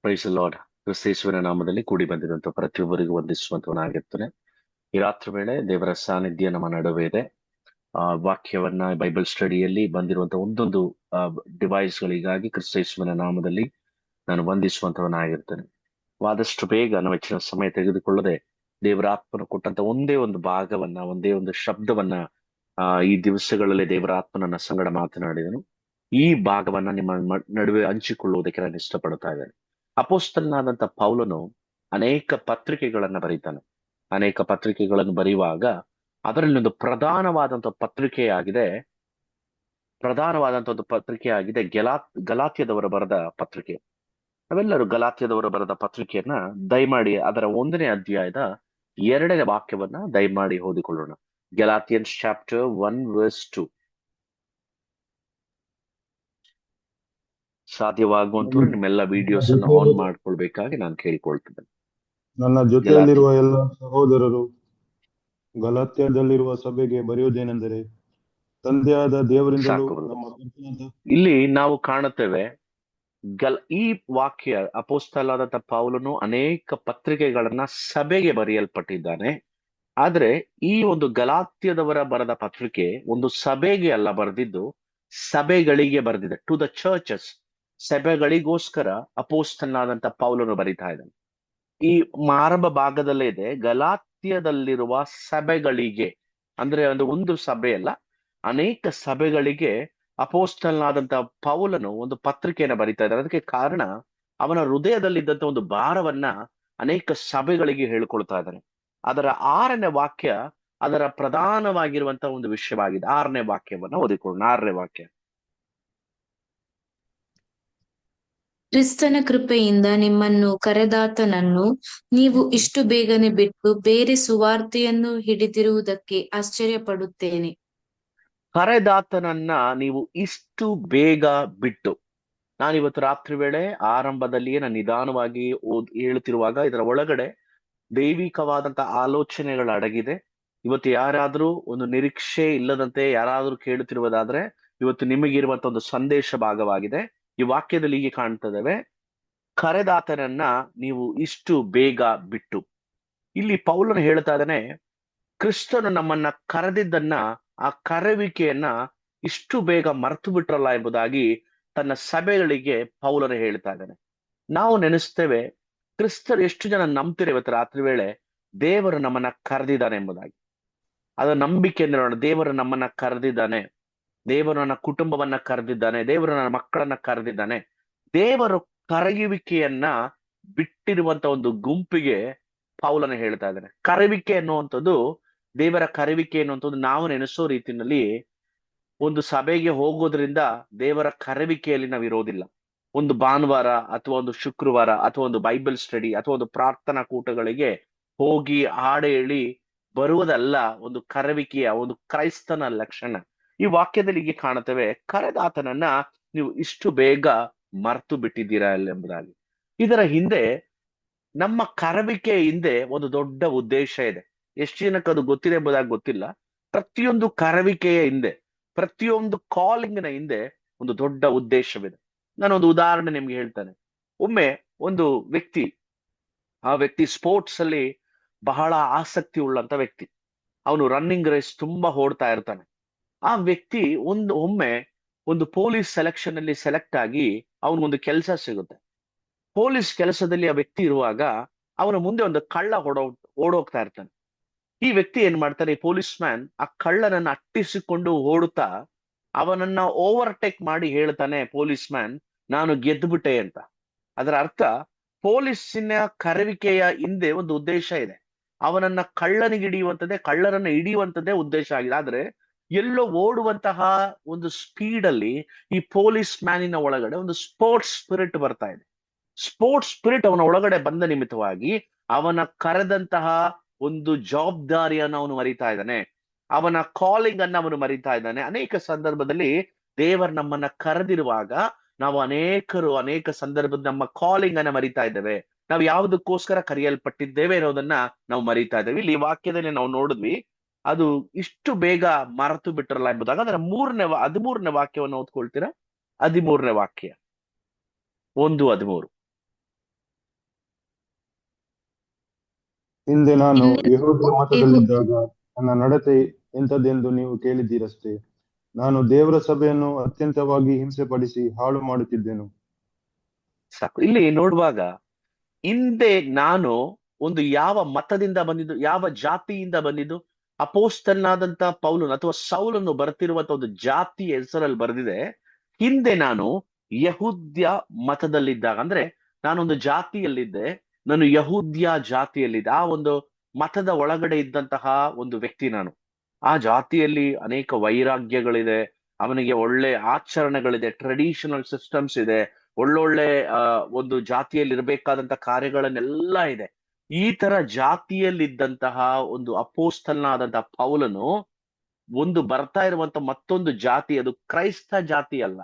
Price lord. ಕ್ರಿಸ್ತೇಸುವಿನ ನಾಮದಲ್ಲಿ ಕೂಡಿ ಬಂದಿರುವಂತ ಪ್ರತಿಯೊಬ್ಬರಿಗೂ ವಂದಿಸುವಂತವನಾಗಿರ್ತಾನೆ. ಈ ರಾತ್ರಿ ವೇಳೆ ದೇವರ ಸಾನ್ನಿಧ್ಯ ನಮ್ಮ ನಡುವೆ ಇದೆ. ವಾಕ್ಯವನ್ನ ಬೈಬಲ್ ಸ್ಟಡಿಯಲ್ಲಿ ಬಂದಿರುವಂತ ಒಂದೊಂದು ಡಿವೈಸ್ಗಳಿಗಾಗಿ ಕ್ರಿಸ್ತೇಸುವಿನ ನಾಮದಲ್ಲಿ ನಾನು ವಂದಿಸುವಂತವನಾಗಿರ್ತೇನೆ. ಆದಷ್ಟು ಬೇಗ ನಾವು ಹೆಚ್ಚಿನ ಸಮಯ ತೆಗೆದುಕೊಳ್ಳದೆ ದೇವರ ಆತ್ಮನು ಕೊಟ್ಟಂತ ಒಂದೇ ಒಂದು ಭಾಗವನ್ನ, ಒಂದೇ ಒಂದು ಶಬ್ದವನ್ನ ಈ ದಿವಸಗಳಲ್ಲಿ ದೇವರ ಆತ್ಮ ನನ್ನ ಸಂಗಡ ಮಾತನಾಡಿದನು. ಈ ಭಾಗವನ್ನ ನಿಮ್ಮ ನಡುವೆ ಹಂಚಿಕೊಳ್ಳುವುದಕ್ಕೆ ನಾನು ಇಷ್ಟಪಡ್ತಾ ಇದ್ದೇನೆ. ಅಪೊಸ್ತಲನಾದಂಥ ಪೌಲನು ಅನೇಕ ಪತ್ರಿಕೆಗಳನ್ನ ಬರೀತಾನೆ. ಅನೇಕ ಪತ್ರಿಕೆಗಳನ್ನು ಬರೆಯುವಾಗ ಅದರಲ್ಲಿ ಒಂದು ಪ್ರಧಾನವಾದಂತ ಒಂದು ಪತ್ರಿಕೆಯಾಗಿದೆ ಗಲಾತ್ಯದವರು ಬರೆದ ಪತ್ರಿಕೆ. ನಾವೆಲ್ಲರೂ ಗಲಾತ್ಯದವರು ಬರೆದ ಪತ್ರಿಕೆಯನ್ನ ದಯಮಾಡಿ ಅದರ 1ನೇ ಅಧ್ಯಾಯದ 2ನೇ ವಾಕ್ಯವನ್ನ ದಯಮಾಡಿ ಓದಿಕೊಳ್ಳೋಣ. ಗೆಲಾತಿಯನ್ಸ್ ಚಾಪ್ಟರ್ 1 verse 2. ಸಾಧ್ಯವಾಗುವಂತವ್ರು ನಿಮ್ಮೆಲ್ಲ ವಿಡಿಯೋಸ್ ಅನ್ನು ಆನ್ ಮಾಡ್ಕೊಳ್ಬೇಕಾಗಿ ನಾನು ಕೇಳಿಕೊಳ್ತಿದ್ದೇನೆ. ನನ್ನ ಜೊತೆಯಲ್ಲಿರುವ ಎಲ್ಲ ಸಹೋದರರು ಗಲಾತ್ಯದಲ್ಲಿರುವ ಸಭೆಗೆ ಬರೆಯುವುದೇನೆಂದರೆ, ತಂದೆಯಾದ ದೇವರಿಂದಲೂ ಇಲ್ಲಿ ನಾವು ಕಾಣುತ್ತೇವೆ ಈ ವಾಕ್ಯ ಅಪೊಸ್ತಲನಾದಂಥ ಪೌಲನು ಅನೇಕ ಪತ್ರಿಕೆಗಳನ್ನ ಸಭೆಗೆ ಬರೆಯಲ್ಪಟ್ಟಿದ್ದಾನೆ. ಆದ್ರೆ ಈ ಒಂದು ಗಲಾತ್ಯದವರ ಬರೆದ ಪತ್ರಿಕೆ ಒಂದು ಸಭೆಗೆ ಅಲ್ಲ ಬರೆದಿದ್ದು, ಸಭೆಗಳಿಗೆ ಬರೆದಿದೆ. ಟು ದ ಚರ್ಚಸ್, ಸಭೆಗಳಿಗೋಸ್ಕರ ಅಪೊಸ್ತಲನಾದಂಥ ಪೌಲನು ಬರಿತಾ ಇದ್ದಾನೆ. ಈ ಆರಂಭ ಭಾಗದಲ್ಲೇ ಇದೆ, ಗಲಾತ್ಯದಲ್ಲಿರುವ ಸಭೆಗಳಿಗೆ, ಅಂದ್ರೆ ಒಂದು ಸಭೆ ಅಲ್ಲ, ಅನೇಕ ಸಭೆಗಳಿಗೆ ಅಪೊಸ್ತಲನಾದಂಥ ಪೌಲನು ಒಂದು ಪತ್ರಿಕೆಯನ್ನು ಬರಿತಾ ಇದ್ದಾನೆ. ಅದಕ್ಕೆ ಕಾರಣ ಅವನ ಹೃದಯದಲ್ಲಿದ್ದಂಥ ಒಂದು ಭಾರವನ್ನ ಅನೇಕ ಸಭೆಗಳಿಗೆ ಹೇಳ್ಕೊಳ್ತಾ ಇದ್ದಾನೆ. ಅದರ 6ನೇ ವಾಕ್ಯ ಅದರ ಪ್ರಧಾನವಾಗಿರುವಂತಹ ಒಂದು ವಿಷಯವಾಗಿದೆ. 6ನೇ ವಾಕ್ಯವನ್ನ ಓದಿಕೊಳ್ಳೋಣ. 6ನೇ ವಾಕ್ಯ. ಕ್ರಿಸ್ತನ ಕೃಪೆಯಿಂದ ನಿಮ್ಮನ್ನು ಕರೆದಾತನನ್ನು ನೀವು ಇಷ್ಟು ಬೇಗನೆ ಬಿಟ್ಟು ಬೇರೆ ಸುವಾರ್ತೆಯನ್ನು ಹಿಡಿದಿರುವುದಕ್ಕೆ ಆಶ್ಚರ್ಯಪಡುತ್ತೇನೆ. ಕರೆದಾತನನ್ನ ನೀವು ಇಷ್ಟು ಬೇಗ ಬಿಟ್ಟು. ನಾನಿವತ್ತು ರಾತ್ರಿ ವೇಳೆ ಆರಂಭದಲ್ಲಿಯೇ ನಾನು ನಿಧಾನವಾಗಿ ಹೇಳುತ್ತಿರುವಾಗ ಇದರ ಒಳಗಡೆ ದೈವಿಕವಾದಂತ ಆಲೋಚನೆಗಳು ಅಡಗಿದೆ. ಇವತ್ತು ಯಾರಾದ್ರೂ ಒಂದು ನಿರೀಕ್ಷೆ ಇಲ್ಲದಂತೆ ಯಾರಾದ್ರೂ ಕೇಳುತ್ತಿರುವುದಾದ್ರೆ ಇವತ್ತು ನಿಮಗಿರುವಂತ ಒಂದು ಸಂದೇಶ ಭಾಗವಾಗಿದೆ. ಈ ವಾಕ್ಯದಲ್ಲಿ ಹೀಗೆ ಕಾಣ್ತದವೆ, ಕರೆದಾತನನ್ನ ನೀವು ಇಷ್ಟು ಬೇಗ ಬಿಟ್ಟು. ಇಲ್ಲಿ ಪೌಲನು ಹೇಳ್ತಾ ಇದ್ದಾನೆ, ಕ್ರಿಸ್ತನು ನಮ್ಮನ್ನ ಕರೆದಿದ್ದನ್ನ, ಆ ಕರೆವಿಕೆಯನ್ನ ಇಷ್ಟು ಬೇಗ ಮರೆತು ಬಿಟ್ರಲ್ಲ ಎಂಬುದಾಗಿ ತನ್ನ ಸಭೆಗಳಿಗೆ ಪೌಲನು ಹೇಳ್ತಾ ಇದ್ದಾನೆ. ನಾವು ನೆನೆಸ್ತೇವೆ, ಕ್ರಿಸ್ತರು ಎಷ್ಟು ಜನ ನಂಬ್ತಿರೋ ಇವತ್ತು ರಾತ್ರಿ ವೇಳೆ ದೇವರು ನಮ್ಮನ್ನ ಕರೆದಿದ್ದಾನೆ ಎಂಬುದಾಗಿ. ಅದರ ನಂಬಿಕೆ ನೋಡೋಣ. ದೇವರು ನಮ್ಮನ್ನ ಕರೆದಿದ್ದಾನೆ, ದೇವರು ನನ್ನ ಕುಟುಂಬವನ್ನ ಕರೆದಿದ್ದಾನೆ, ದೇವರು ನನ್ನ ಮಕ್ಕಳನ್ನ ಕರೆದಿದ್ದಾನೆ. ದೇವರು ಕರೆಯುವಿಕೆಯನ್ನ ಬಿಟ್ಟಿರುವಂತ ಒಂದು ಗುಂಪಿಗೆ ಪೌಲನ ಹೇಳ್ತಾ ಇದ್ದಾನೆ. ಕರೆವಿಕೆ ಅನ್ನುವಂಥದ್ದು, ದೇವರ ಕರೆವಿಕೆ ಅನ್ನುವಂಥದ್ದು ನಾವು ನೆನೆಸೋ ರೀತಿಯಲ್ಲಿ ಒಂದು ಸಭೆಗೆ ಹೋಗೋದ್ರಿಂದ ದೇವರ ಕರೆವಿಕೆಯಲ್ಲಿ ನಾವು ಇರೋದಿಲ್ಲ. ಒಂದು ಭಾನುವಾರ ಅಥವಾ ಒಂದು ಶುಕ್ರವಾರ ಅಥವಾ ಒಂದು ಬೈಬಲ್ ಸ್ಟಡಿ ಅಥವಾ ಒಂದು ಪ್ರಾರ್ಥನಾ ಕೂಟಗಳಿಗೆ ಹೋಗಿ ಹಾಡು ಹೇಳಿ ಬರುವುದಲ್ಲ ಒಂದು ಕರೆವಿಕೆಯ, ಒಂದು ಕ್ರೈಸ್ತನ ಲಕ್ಷಣ. ಈ ವಾಕ್ಯದಲ್ಲಿ ಹೀಗೆ ಕಾಣುತ್ತೇವೆ, ಕರೆದಾತನನ್ನ ನೀವು ಇಷ್ಟು ಬೇಗ ಮರ್ತು ಬಿಟ್ಟಿದ್ದೀರಾ ಎಂಬುದಾಗಿ. ಇದರ ಹಿಂದೆ, ನಮ್ಮ ಕರೆವಿಕೆ ಹಿಂದೆ ಒಂದು ದೊಡ್ಡ ಉದ್ದೇಶ ಇದೆ. ಎಷ್ಟು ಜನಕ್ಕೆ ಅದು ಗೊತ್ತಿದೆ ಎಂಬುದಾಗಿ ಗೊತ್ತಿಲ್ಲ. ಪ್ರತಿಯೊಂದು ಕರೆವಿಕೆಯ ಹಿಂದೆ, ಪ್ರತಿಯೊಂದು ಕಾಲಿಂಗ್ನ ಹಿಂದೆ ಒಂದು ದೊಡ್ಡ ಉದ್ದೇಶವಿದೆ. ನಾನೊಂದು ಉದಾಹರಣೆ ನಿಮ್ಗೆ ಹೇಳ್ತಾನೆ. ಒಮ್ಮೆ ಒಂದು ವ್ಯಕ್ತಿ, ಆ ವ್ಯಕ್ತಿ ಸ್ಪೋರ್ಟ್ಸ್ ಅಲ್ಲಿ ಬಹಳ ಆಸಕ್ತಿ ಉಳ್ಳಂತ ವ್ಯಕ್ತಿ. ಅವನು ರನ್ನಿಂಗ್ ರೇಸ್ ತುಂಬಾ ಓಡ್ತಾ ಇರ್ತಾನೆ. ಆ ವ್ಯಕ್ತಿ ಒಮ್ಮೆ ಒಂದು ಪೊಲೀಸ್ ಸೆಲೆಕ್ಷನ್ ಅಲ್ಲಿ ಸೆಲೆಕ್ಟ್ ಆಗಿ ಅವನಿಗೊಂದು ಕೆಲಸ ಸಿಗುತ್ತೆ. ಪೊಲೀಸ್ ಕೆಲಸದಲ್ಲಿ ಆ ವ್ಯಕ್ತಿ ಇರುವಾಗ ಅವನ ಮುಂದೆ ಒಂದು ಕಳ್ಳ ಓಡೋಗ್ತಾ ಇರ್ತಾನೆ. ಈ ವ್ಯಕ್ತಿ ಏನ್ ಮಾಡ್ತಾನೆ, ಪೊಲೀಸ್ ಮ್ಯಾನ್ ಆ ಕಳ್ಳನನ್ನ ಅಟ್ಟಿಸಿಕೊಂಡು ಓಡುತ್ತಾ ಅವನನ್ನ ಓವರ್ಟೇಕ್ ಮಾಡಿ ಹೇಳ್ತಾನೆ, ಪೊಲೀಸ್ ಮ್ಯಾನ್ ನಾನು ಗೆದ್ದುಬಿಟ್ಟೆ ಅಂತ. ಅದರ ಅರ್ಥ, ಪೊಲೀಸಿನ ಕರೆವಿಕೆಯ ಹಿಂದೆ ಒಂದು ಉದ್ದೇಶ ಇದೆ. ಅವನನ್ನ ಕಳ್ಳರನ್ನ ಹಿಡಿಯುವಂತದ್ದೇ ಉದ್ದೇಶ ಆಗಿದೆ. ಆದ್ರೆ ಎಲ್ಲೋ ಓಡುವಂತಹ ಒಂದು ಸ್ಪೀಡ್ ಅಲ್ಲಿ ಈ ಪೊಲೀಸ್ ಮ್ಯಾನಿನ ಒಳಗಡೆ ಒಂದು ಸ್ಪೋರ್ಟ್ಸ್ ಸ್ಪಿರಿಟ್ ಬರ್ತಾ ಇದೆ. ಸ್ಪೋರ್ಟ್ಸ್ ಸ್ಪಿರಿಟ್ ಅವನ ಒಳಗಡೆ ಬಂದ ನಿಮಿತ್ತವಾಗಿ ಅವನ ಕರೆದಂತಹ ಒಂದು ಜವಾಬ್ದಾರಿಯನ್ನು ಅವನು ಮರಿತಾ ಇದ್ದಾನೆ, ಅವನ ಕಾಲಿಂಗ್ ಅನ್ನ ಅವನು ಮರಿತಾ ಇದ್ದಾನೆ. ಅನೇಕ ಸಂದರ್ಭದಲ್ಲಿ ದೇವರು ನಮ್ಮನ್ನ ಕರೆದಿರುವಾಗ ನಾವು ಅನೇಕ ಸಂದರ್ಭದಲ್ಲಿ ನಮ್ಮ ಕಾಲಿಂಗ್ ಅನ್ನ ಮರಿತಾ ಇದ್ದೇವೆ. ನಾವು ಯಾವುದಕ್ಕೋಸ್ಕರ ಕರೆಯಲ್ಪಟ್ಟಿದ್ದೇವೆ ಅನ್ನೋದನ್ನ ನಾವು ಮರಿತಾ ಇದ್ದೇವೆ. ಇಲ್ಲಿ ವಾಕ್ಯದಲ್ಲಿ ನಾವು ನೋಡಿದ್ವಿ, ಅದು ಇಷ್ಟು ಬೇಗ ಮರೆತು ಬಿಟ್ರಲ್ಲ ಎಂಬುದಾಗ ಅದರ 13ನೇ ವಾಕ್ಯವನ್ನು ಓದ್ಕೊಳ್ತೀರಾ? 13ನೇ ವಾಕ್ಯ, 1:13. ಹಿಂದೆ ನಾನು ಹಿಂದೆ ಯೆಹೂದ್ಯ ನಾವು ಮತದಲ್ಲಿದ್ದಾಗ ನನ್ನ ನಡತೆ ಎಂಥದ್ದೆಂದು ನೀವು ಕೇಳಿದ್ದೀರಷ್ಟೇ. ನಾನು ದೇವರ ಸಭೆಯನ್ನು ಅತ್ಯಂತವಾಗಿ ಹಿಂಸೆಪಡಿಸಿ ಹಾಳು ಮಾಡುತ್ತಿದ್ದೆನು. ಸಾಕು. ಇಲ್ಲಿ ನೋಡುವಾಗ ಹಿಂದೆ ನಾನು ಒಂದು ಯಾವ ಮತದಿಂದ ಬಂದಿದ್ದು, ಯಾವ ಜಾತಿಯಿಂದ ಬಂದಿದ್ದು, ಅಪೋಸ್ತಲನಾದಂತ ಪೌಲನು ಅಥವಾ ಸೌಲನು ಬರ್ತಿರುವಂತ ಒಂದು ಜಾತಿಯ ಹೆಸರಲ್ಲಿ ಬರೆದಿದೆ. ಹಿಂದೆ ನಾನು ಯಹೂದ್ಯ ಮತದಲ್ಲಿದ್ದಾಗ, ಅಂದ್ರೆ ನಾನೊಂದು ಜಾತಿಯಲ್ಲಿದ್ದೆ, ನಾನು ಯಹೂದ್ಯ ಜಾತಿಯಲ್ಲಿದ್ದೆ, ಆ ಒಂದು ಮತದ ಒಳಗಡೆ ಇದ್ದಂತಹ ಒಂದು ವ್ಯಕ್ತಿ ನಾನು. ಆ ಜಾತಿಯಲ್ಲಿ ಅನೇಕ ವೈರಾಗ್ಯಗಳಿದೆ, ಅವನಿಗೆ ಒಳ್ಳೆ ಆಚರಣೆಗಳಿದೆ, ಟ್ರೆಡಿಷನಲ್ ಸಿಸ್ಟಮ್ಸ್ ಇದೆ, ಒಳ್ಳೊಳ್ಳೆ ಒಂದು ಜಾತಿಯಲ್ಲಿ ಇರಬೇಕಾದಂತ ಕಾರ್ಯಗಳನ್ನೆಲ್ಲ ಇದೆ. ಈ ತರ ಜಾತಿಯಲ್ಲಿದ್ದಂತಹ ಒಂದು ಅಪೋಸ್ತಲನಾದಂತಹ ಪೌಲನು ಒಂದು ಬರ್ತಾ ಇರುವಂತ ಮತ್ತೊಂದು ಜಾತಿ, ಅದು ಕ್ರೈಸ್ತ ಜಾತಿ ಅಲ್ಲ,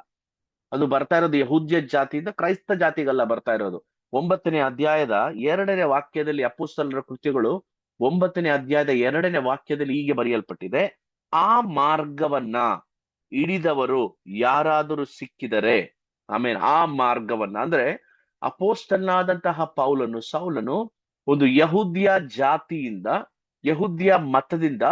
ಅದು ಬರ್ತಾ ಇರೋದು ಯಹೂದ್ಯ ಜಾತಿಯಿಂದ ಕ್ರೈಸ್ತ ಜಾತಿಗಲ್ಲ ಬರ್ತಾ ಇರೋದು. 9ನೇ ಅಧ್ಯಾಯದ 2ನೇ ವಾಕ್ಯದಲ್ಲಿ, ಅಪೊಸ್ತಲರ ಕೃತ್ಯಗಳು 9ನೇ ಅಧ್ಯಾಯದ 2ನೇ ವಾಕ್ಯದಲ್ಲಿ ಹೀಗೆ ಬರೆಯಲ್ಪಟ್ಟಿದೆ: ಆ ಮಾರ್ಗವನ್ನ ಹಿಡಿದವರು ಯಾರಾದರೂ ಸಿಕ್ಕಿದರೆ, ಆಮೇಲೆ ಆ ಮಾರ್ಗವನ್ನ ಅಂದ್ರೆ ಅಪೋಸ್ತಲನಾದಂತಹ ಸೌಲನು ಒಂದು ಯಹೂದ್ಯ ಜಾತಿಯಿಂದ, ಯಹೂದ್ಯ ಮತದಿಂದ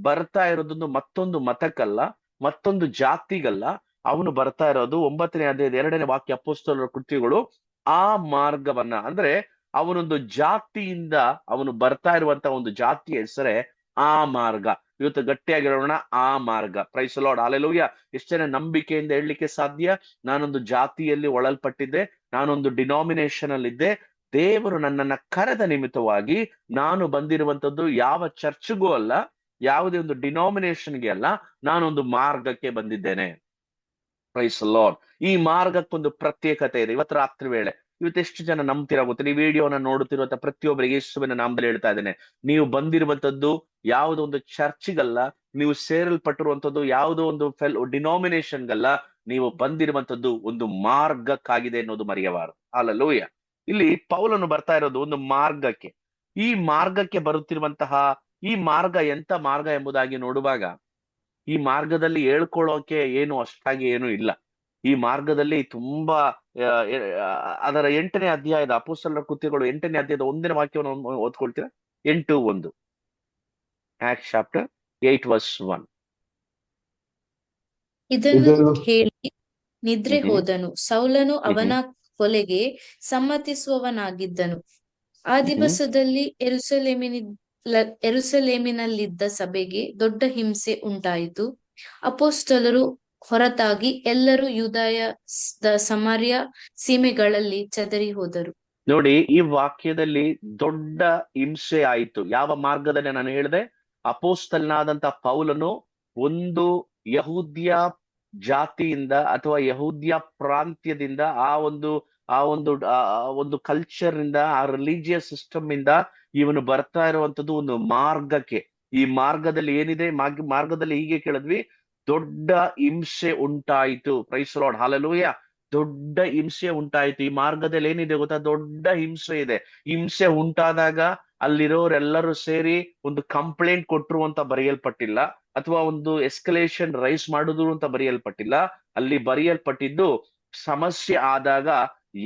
ಬರ್ತಾ ಇರೋದೊಂದು ಮತ್ತೊಂದು ಮತಕ್ಕಲ್ಲ, ಮತ್ತೊಂದು ಜಾತಿಗಲ್ಲ. ಅವನು ಬರ್ತಾ ಇರೋದು 9ನೇ ಅಧ್ಯಾಯದ 2ನೇ ವಾಕ್ಯ, ಅಪೊಸ್ತಲರ ಕೃತ್ಯಗಳು. ಆ ಮಾರ್ಗವನ್ನ ಅಂದ್ರೆ ಅವನೊಂದು ಜಾತಿಯಿಂದ ಅವನು ಬರ್ತಾ ಇರುವಂತ ಒಂದು ಜಾತಿಯ ಹೆಸರೇ ಆ ಮಾರ್ಗ. ಇವತ್ತು ಗಟ್ಟಿಯಾಗಿರೋಣ, ಆ ಮಾರ್ಗ. Praise the Lord, hallelujah. ಎಷ್ಟು ಜನ ನಂಬಿಕೆಯಿಂದ ಹೇಳಲಿಕ್ಕೆ ಸಾಧ್ಯ? ನಾನೊಂದು ಜಾತಿಯಲ್ಲಿ ಒಳಲ್ಪಟ್ಟಿದ್ದೆ, ನಾನೊಂದು ಡಿನಾಮಿನೇಷನ್ ಅಲ್ಲಿ ಇದ್ದೆ, ದೇವರು ನನ್ನನ್ನ ಕರೆದ ನಿಮಿತ್ತವಾಗಿ ನಾನು ಬಂದಿರುವಂತದ್ದು ಯಾವ ಚರ್ಚ್ಗೂ ಅಲ್ಲ, ಯಾವುದೇ ಒಂದು ಡಿನಾಮಿನೇಷನ್ಗೆ ಅಲ್ಲ, ನಾನೊಂದು ಮಾರ್ಗಕ್ಕೆ ಬಂದಿದ್ದೇನೆ. Praise the Lord. ಈ ಮಾರ್ಗಕ್ಕೊಂದು ಪ್ರತ್ಯೇಕತೆ ಇದೆ. ಇವತ್ತು ರಾತ್ರಿ ವೇಳೆ ಇವತ್ತೆಷ್ಟು ಜನ ನಂಬ್ತೀರಾ ಗೊತ್ತಾ? ಈ ವಿಡಿಯೋನ ನೋಡುತ್ತಿರುವಂತ ಪ್ರತಿಯೊಬ್ಬರಿಗೆ ಯೇಸುವಿನ ನಾಮದಲ್ಲಿ ಹೇಳ್ತಾ ಇದ್ದೇನೆ, ನೀವು ಬಂದಿರುವಂತದ್ದು ಯಾವುದೋ ಒಂದು ಚರ್ಚ್ಗಲ್ಲ, ನೀವು ಸೇರಲ್ಪಟ್ಟಿರುವಂತದ್ದು ಯಾವುದೋ ಒಂದು ಡಿನಾಮಿನೇಷನ್ಗಲ್ಲ, ನೀವು ಬಂದಿರುವಂತದ್ದು ಒಂದು ಮಾರ್ಗಕ್ಕಾಗಿದೆ ಅನ್ನೋದು ಮರೆಯಬಾರದು. ಹಲ್ಲೆಲೂಯಾ. ಇಲ್ಲಿ ಪೌಲನು ಬರ್ತಾ ಇರೋದು ಒಂದು ಮಾರ್ಗಕ್ಕೆ. ಈ ಮಾರ್ಗಕ್ಕೆ ಬರುತ್ತಿರುವಂತಹ ಈ ಮಾರ್ಗ ಎಂತ ಮಾರ್ಗ ಎಂಬುದಾಗಿ ನೋಡುವಾಗ, ಈ ಮಾರ್ಗದಲ್ಲಿ ಹೇಳ್ಕೊಳ್ಳೋಕೆ ಏನು ಅಷ್ಟಾಗಿ ಏನು ಇಲ್ಲ. ಈ ಮಾರ್ಗದಲ್ಲಿ ತುಂಬಾ ಅದರ 8ನೇ ಅಧ್ಯಾಯದ ಅಪೊಸ್ತಲರ ಕೃತ್ಯಗಳು 8ನೇ ಅಧ್ಯಾಯದ 1ನೇ ವಾಕ್ಯವನ್ನು ಓದ್ಕೊಳ್ತೀರಾ? 8:1. Acts chapter 8 verse 1. ಇದನ್ನು ಇದನ್ನು ಹೇಳಿ ನಿದ್ರೆ ಹ್ಮ್ ಹೋದನು. ಸೌಲನು ಹ್ಮ್ ಅವನ ಕೊಲೆಗೆ ಸಮ್ಮತಿಸುವವನಾಗಿದ್ದನು. ಆ ಹ್ಮ್ ದಿವಸದಲ್ಲಿ ಯೆರೂಸಲೇಮಿನಲ್ಲಿದ್ದ ಸಭೆಗೆ ದೊಡ್ಡ ಹಿಂಸೆ ಉಂಟಾಯಿತು. ಅಪೊಸ್ತಲರು ಹೊರತಾಗಿ ಎಲ್ಲರೂ ಯೂದಾಯ, ಸಮಾರ್ಯ ಸೀಮೆಗಳಲ್ಲಿ ಚದರಿ ಹೋದರು. ನೋಡಿ, ಈ ವಾಕ್ಯದಲ್ಲಿ ದೊಡ್ಡ ಹಿಂಸೆ ಆಯಿತು. ಯಾವ ಮಾರ್ಗದಲ್ಲಿ ನಾನು ಹೇಳಿದೆ? ಅಪೊಸ್ತಲನಾದಂತ ಪೌಲನು ಒಂದು ಯಹೂದ್ಯ ಜಾತಿಯಿಂದ ಅಥವಾ ಯಹೂದ್ಯ ಪ್ರಾಂತ್ಯದಿಂದ, ಆ ಒಂದು ಕಲ್ಚರ್ ಇಂದ, ಆ ರಿಲಿಜಿಯಸ್ ಸಿಸ್ಟಮ್ ಇಂದ ಇವನು ಬರ್ತಾ ಇರುವಂತದ್ದು ಒಂದು ಮಾರ್ಗಕ್ಕೆ. ಈ ಮಾರ್ಗದಲ್ಲಿ ಏನಿದೆ? ಮಾರ್ಗದಲ್ಲಿ ಹೀಗೆ ಕೇಳಿದ್ವಿ, ದೊಡ್ಡ ಹಿಂಸೆ ಉಂಟಾಯಿತು. Praise the Lord, hallelujah. ದೊಡ್ಡ ಹಿಂಸೆ ಉಂಟಾಯಿತು. ಈ ಮಾರ್ಗದಲ್ಲಿ ಏನಿದೆ ಗೊತ್ತಾ? ದೊಡ್ಡ ಹಿಂಸೆ ಇದೆ. ಹಿಂಸೆ ಉಂಟಾದಾಗ ಅಲ್ಲಿರೋರೆಲ್ಲರೂ ಸೇರಿ ಒಂದು ಕಂಪ್ಲೇಂಟ್ ಕೊಟ್ರು ಅಂತ ಬರೆಯಲ್ಪಟ್ಟಿಲ್ಲ, ಅಥವಾ ಒಂದು ಎಸ್ಕಲೇಷನ್ ರೈಸ್ ಮಾಡಿದ್ರು ಅಂತ ಬರೆಯಲ್ಪಟ್ಟಿಲ್ಲ. ಅಲ್ಲಿ ಬರೆಯಲ್ಪಟ್ಟಿದ್ದು, ಸಮಸ್ಯೆ ಆದಾಗ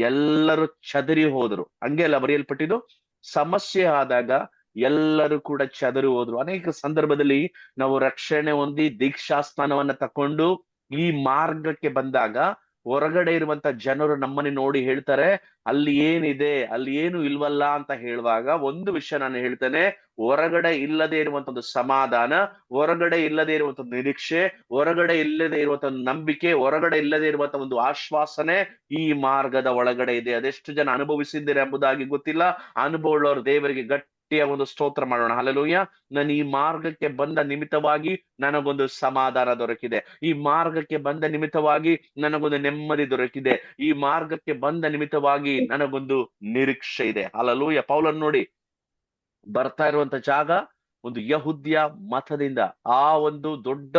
ಎಲ್ಲರೂ ಚದರಿ ಹೋದ್ರು, ಹಂಗೆ ಅಲ್ಲ ಬರೆಯಲ್ಪಟ್ಟಿದ್ದು. ಸಮಸ್ಯೆ ಆದಾಗ ಎಲ್ಲರೂ ಕೂಡ ಚದರಿ ಹೋದ್ರು. ಅನೇಕ ಸಂದರ್ಭದಲ್ಲಿ ನಾವು ರಕ್ಷಣೆ ಹೊಂದಿ ದೀಕ್ಷಾಸ್ನಾನವನ್ನ ತಕೊಂಡು ಈ ಮಾರ್ಗಕ್ಕೆ ಬಂದಾಗ ಹೊರಗಡೆ ಇರುವಂತ ಜನರು ನಮ್ಮನ್ನ ನೋಡಿ ಹೇಳ್ತಾರೆ, ಅಲ್ಲಿ ಏನಿದೆ, ಅಲ್ಲಿ ಏನು ಇಲ್ವಲ್ಲ ಅಂತ ಹೇಳುವಾಗ ಒಂದು ವಿಷಯ ನಾನು ಹೇಳ್ತೇನೆ: ಹೊರಗಡೆ ಇಲ್ಲದೆ ಇರುವಂತ ಒಂದು ಸಮಾಧಾನ, ಹೊರಗಡೆ ಇಲ್ಲದೆ ಇರುವಂತ ನಿರೀಕ್ಷೆ, ಹೊರಗಡೆ ಇಲ್ಲದೆ ಇರುವಂತ ನಂಬಿಕೆ, ಹೊರಗಡೆ ಇಲ್ಲದೆ ಇರುವಂತ ಒಂದು ಆಶ್ವಾಸನೆ ಈ ಮಾರ್ಗದ ಒಳಗಡೆ ಇದೆ. ಅದೆಷ್ಟು ಜನ ಅನುಭವಿಸಿದ್ದೀರಾ ಎಂಬುದಾಗಿ ಗೊತ್ತಿಲ್ಲ. ಅನುಭವವುಳ್ಳವರು ದೇವರಿಗೆ ಗಟ್ಟಿಯ ಒಂದು ಸ್ತೋತ್ರ ಮಾಡೋಣ. ಹಲ್ಲೆಲೂಯಾ. ನಾನು ಈ ಮಾರ್ಗಕ್ಕೆ ಬಂದ ನಿಮಿತ್ತವಾಗಿ ನನಗೊಂದು ಸಮಾಧಾನ ದೊರಕಿದೆ. ಈ ಮಾರ್ಗಕ್ಕೆ ಬಂದ ನಿಮಿತ್ತವಾಗಿ ನನಗೊಂದು ನೆಮ್ಮದಿ ದೊರಕಿದೆ. ಈ ಮಾರ್ಗಕ್ಕೆ ಬಂದ ನಿಮಿತ್ತವಾಗಿ ನನಗೊಂದು ನಿರೀಕ್ಷೆ ಇದೆ. ಹಲ್ಲೆಲೂಯಾ. ಪೌಲನ್ ನೋಡಿ, ಬರ್ತಾ ಇರುವಂತ ಜಾಗ ಒಂದು ಯಹೂದ್ಯ ಮತದಿಂದ, ಆ ಒಂದು ದೊಡ್ಡ